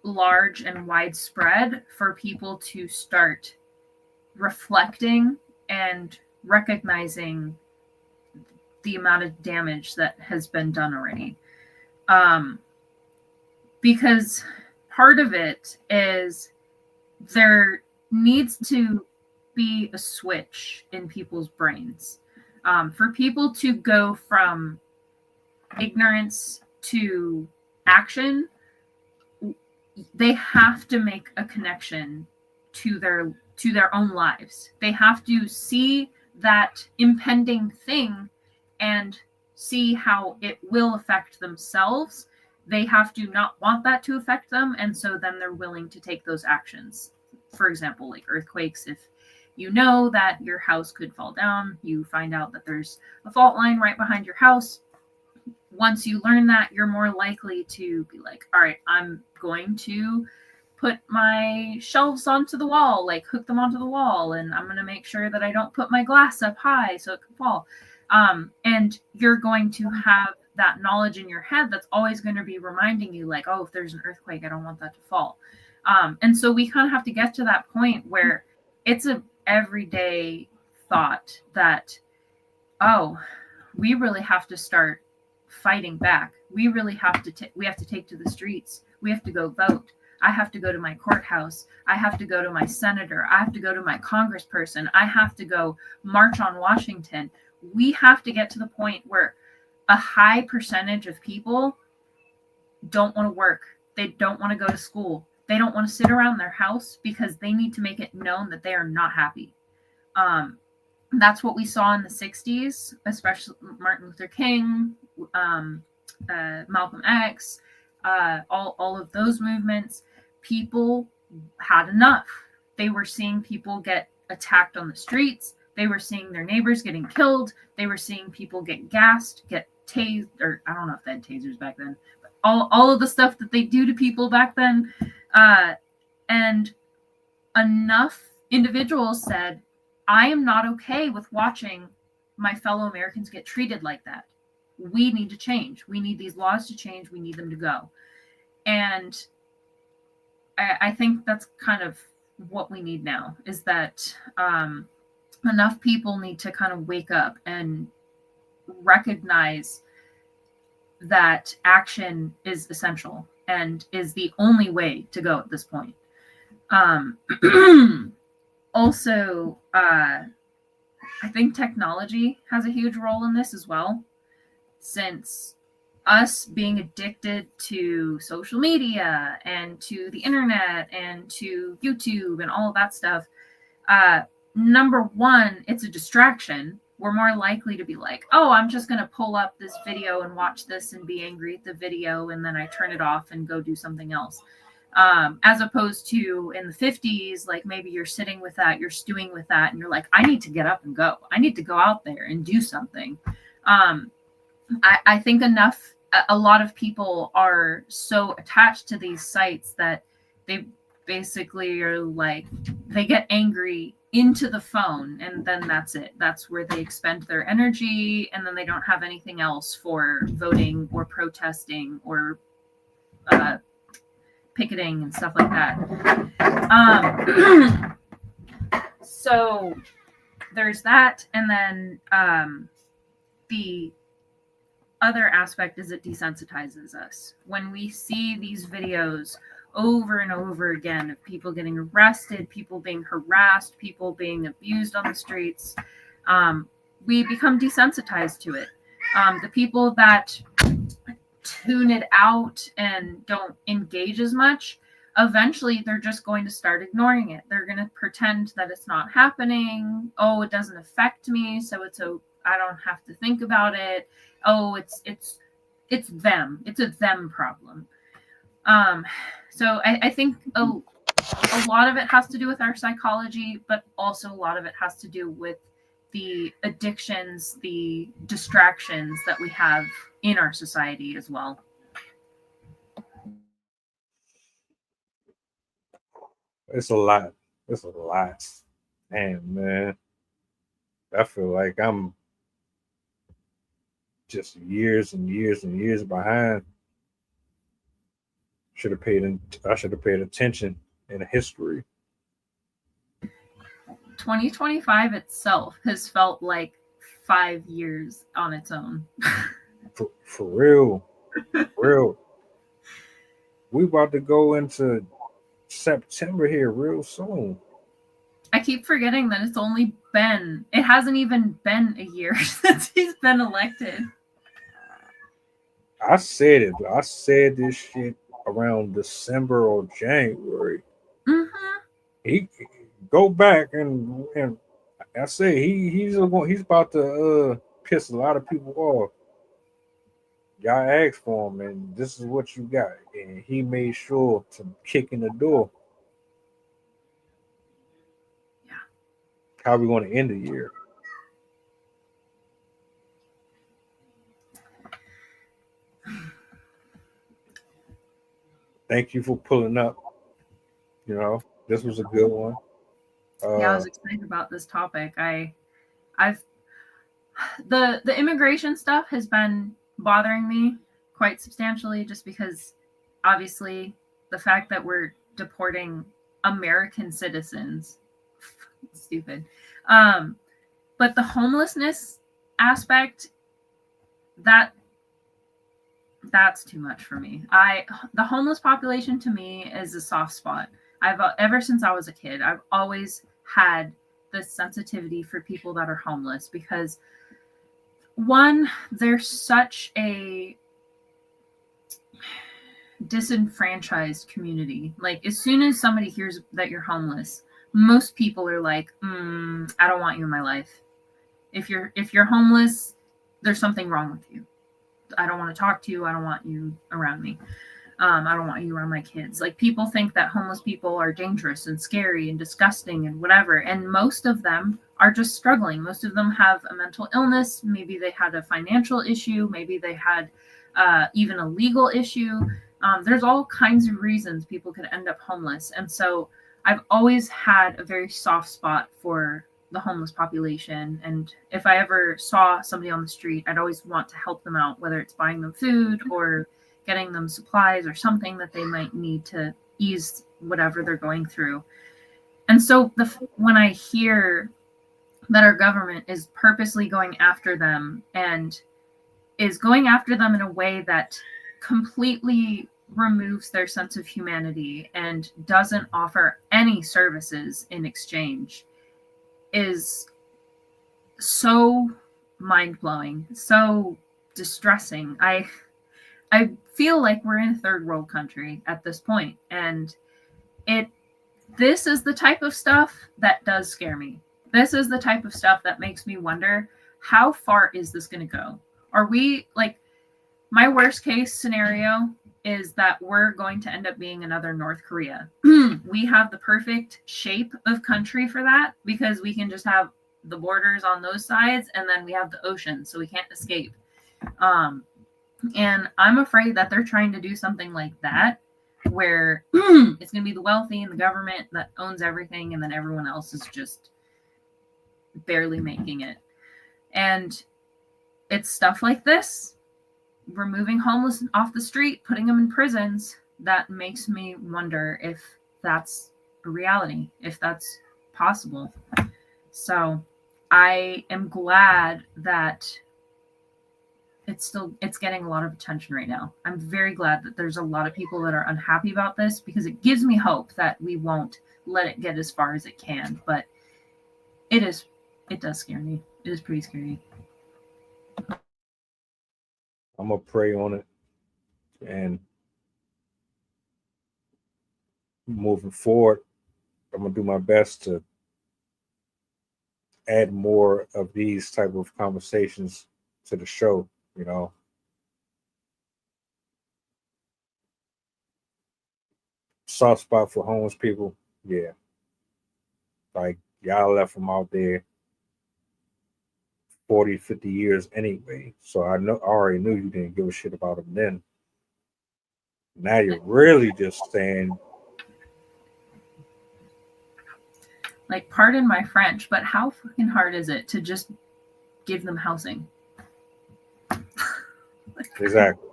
large and widespread for people to start reflecting and recognizing the amount of damage that has been done already. Because part of it is there needs to be a switch in people's brains. For people to go from ignorance to action, they have to make a connection to their own lives. They have to see that impending thing and see how it will affect themselves. They have to not want that to affect them, and so then they're willing to take those actions. For example, like earthquakes. If you know that your house could fall down, you find out that there's a fault line right behind your house. Once you learn that, you're more likely to be like, all right, I'm going to put my shelves onto the wall, like hook them onto the wall, and I'm going to make sure that I don't put my glass up high so it can fall. And you're going to have that knowledge in your head that's always going to be reminding you, like, oh, if there's an earthquake, I don't want that to fall. And so we kind of have to get to that point where it's a everyday thought that, oh, we really have to start fighting back. We really have to we have to take to the streets. We have to go vote. I have to go to my courthouse. I have to go to my senator. I have to go to my congressperson. I have to go march on Washington. We have to get to the point where a high percentage of people don't want to work. They don't want to go to school. They don't want to sit around their house because they need to make it known that they are not happy. That's what we saw in the 60s, especially Martin Luther King, Malcolm X, all of those movements. People had enough. They were seeing people get attacked on the streets. They were seeing their neighbors getting killed. They were seeing people get gassed, get tased, or I don't know if they had tasers back then, but all of the stuff that they do to people back then. And enough individuals said, I am not okay with watching my fellow Americans get treated like that. We need to change. We need these laws to change. We need them to go. And I think that's kind of what we need now, is that enough people need to kind of wake up and recognize that action is essential and is the only way to go at this point. Also, I think technology has a huge role in this as well, since us being addicted to social media and to the internet and to YouTube and all of that stuff, number one, it's a distraction. We're more likely to be like, oh, I'm just going to pull up this video and watch this and be angry at the video, and then I turn it off and go do something else. As opposed to in the 50s, like maybe you're sitting with that, you're stewing with that, and you're like, I need to get up and go. I need to go out there and do something. I think a lot of people are so attached to these sites that they basically are like, they get angry into the phone, and then that's it. That's where they expend their energy, and then they don't have anything else for voting or protesting or picketing and stuff like that. So there's that. And then the other aspect is it desensitizes us. When we see these videos over and over again of people getting arrested, people being harassed, people being abused on the streets, we become desensitized to it. The people that tune it out and don't engage as much, eventually they're just going to start ignoring it. They're going to pretend that it's not happening. Oh, it doesn't affect me, so I don't have to think about it. Oh, it's them. It's a them problem. So I think a lot of it has to do with our psychology, but also a lot of it has to do with the addictions, the distractions that we have in our society as well. It's a lot. It's a lot. Damn, man. I feel like I'm just years and years and years behind. I should have paid attention in history. 2025 itself has felt like 5 years on its own. For real. For real. We about to go into September here real soon. I keep forgetting that it hasn't even been a year since he's been elected. I said it. I said this shit around December or January. Mm-hmm. He go back and I say he's about to piss a lot of people off. Y'all asked for him, and this is what you got. And he made sure to kick in the door. Yeah. How are we going to end the year? Thank you for pulling up. You know, this was a good one. Yeah, I was excited about this topic. The immigration stuff has been bothering me quite substantially, just because obviously the fact that we're deporting American citizens, stupid. But the homelessness aspect, that's too much for me. The homeless population to me is a soft spot. Ever since I was a kid, I've always had this sensitivity for people that are homeless, because one, there's such a disenfranchised community. Like, as soon as somebody hears that you're homeless, most people are like, I don't want you in my life. If you're homeless, there's something wrong with you. I don't want to talk to you. I don't want you around me. I don't want you around my kids. Like, people think that homeless people are dangerous and scary and disgusting and whatever. And most of them are just struggling. Most of them have a mental illness. Maybe they had a financial issue. Maybe they had even a legal issue. There's all kinds of reasons people could end up homeless. And so I've always had a very soft spot for the homeless population. And if I ever saw somebody on the street, I'd always want to help them out, whether it's buying them food or getting them supplies or something that they might need to ease whatever they're going through. And so when I hear that our government is purposely going after them and is going after them in a way that completely removes their sense of humanity and doesn't offer any services in exchange, is so mind-blowing, so distressing. I feel like we're in a third world country at this point, and this is the type of stuff that does scare me. This is the type of stuff that makes me wonder, how far is this going to go? Are we, like, my worst case scenario is that we're going to end up being another North Korea. We have the perfect shape of country for that, because we can just have the borders on those sides, and then we have the ocean, so we can't escape. And I'm afraid that they're trying to do something like that, where it's going to be the wealthy and the government that owns everything, and then everyone else is just barely making it. And it's stuff like this, removing homeless off the street, putting them in prisons, that makes me wonder if that's a reality, if that's possible. So I am glad that it's getting a lot of attention right now. I'm very glad that there's a lot of people that are unhappy about this, because it gives me hope that we won't let it get as far as it can. But it does scare me. It is pretty scary. I'm gonna pray on it, and moving forward, I'm gonna do my best to add more of these type of conversations to the show. You know, soft spot for homeless people. Yeah, like, y'all left them out there 40, 50 years anyway. So I already knew you didn't give a shit about them then. Now you're really just saying, like, pardon my French, but how fucking hard is it to just give them housing? exactly.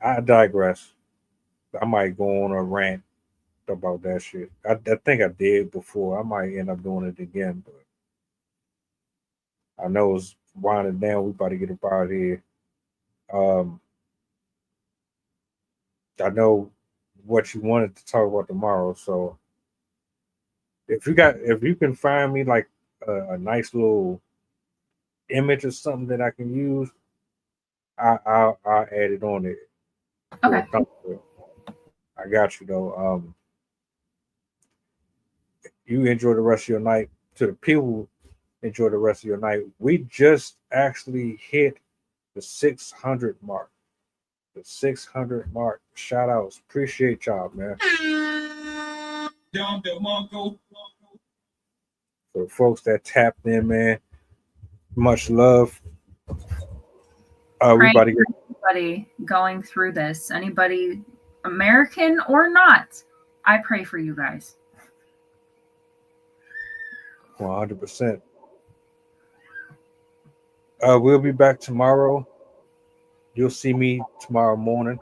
I digress. I might go on a rant about that shit. I think I did before. I might end up doing it again, but I know it's winding down. We about to get up out of here. I know what you wanted to talk about tomorrow, so if you can find me like a nice little image or something that I can use, I'll add it on it. Okay. I got you though. You enjoy the rest of your night. To the people, enjoy the rest of your night. We just actually hit the 600 mark. The 600 mark. Shout outs. Appreciate y'all, man. For the folks that tapped in, man, much love. We about to get anybody going through this, anybody American or not, I pray for you guys. 100%. We'll be back tomorrow. You'll see me tomorrow morning.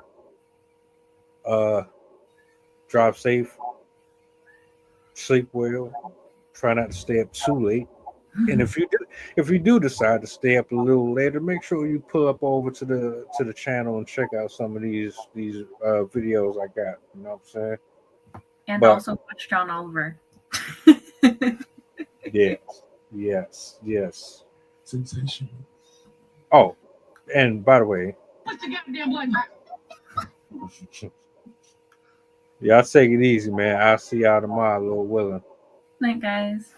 Drive safe. Sleep well. Try not to stay up too late. And if you do decide to stay up a little later, make sure you pull up over to the channel and check out some of these videos I got. You know what I'm saying? And also watch John Oliver. Yes. Sensational. Oh, and by the way, what's the goddamn one? y'all take it easy, man. I'll see y'all tomorrow, Lord willing. Night, guys.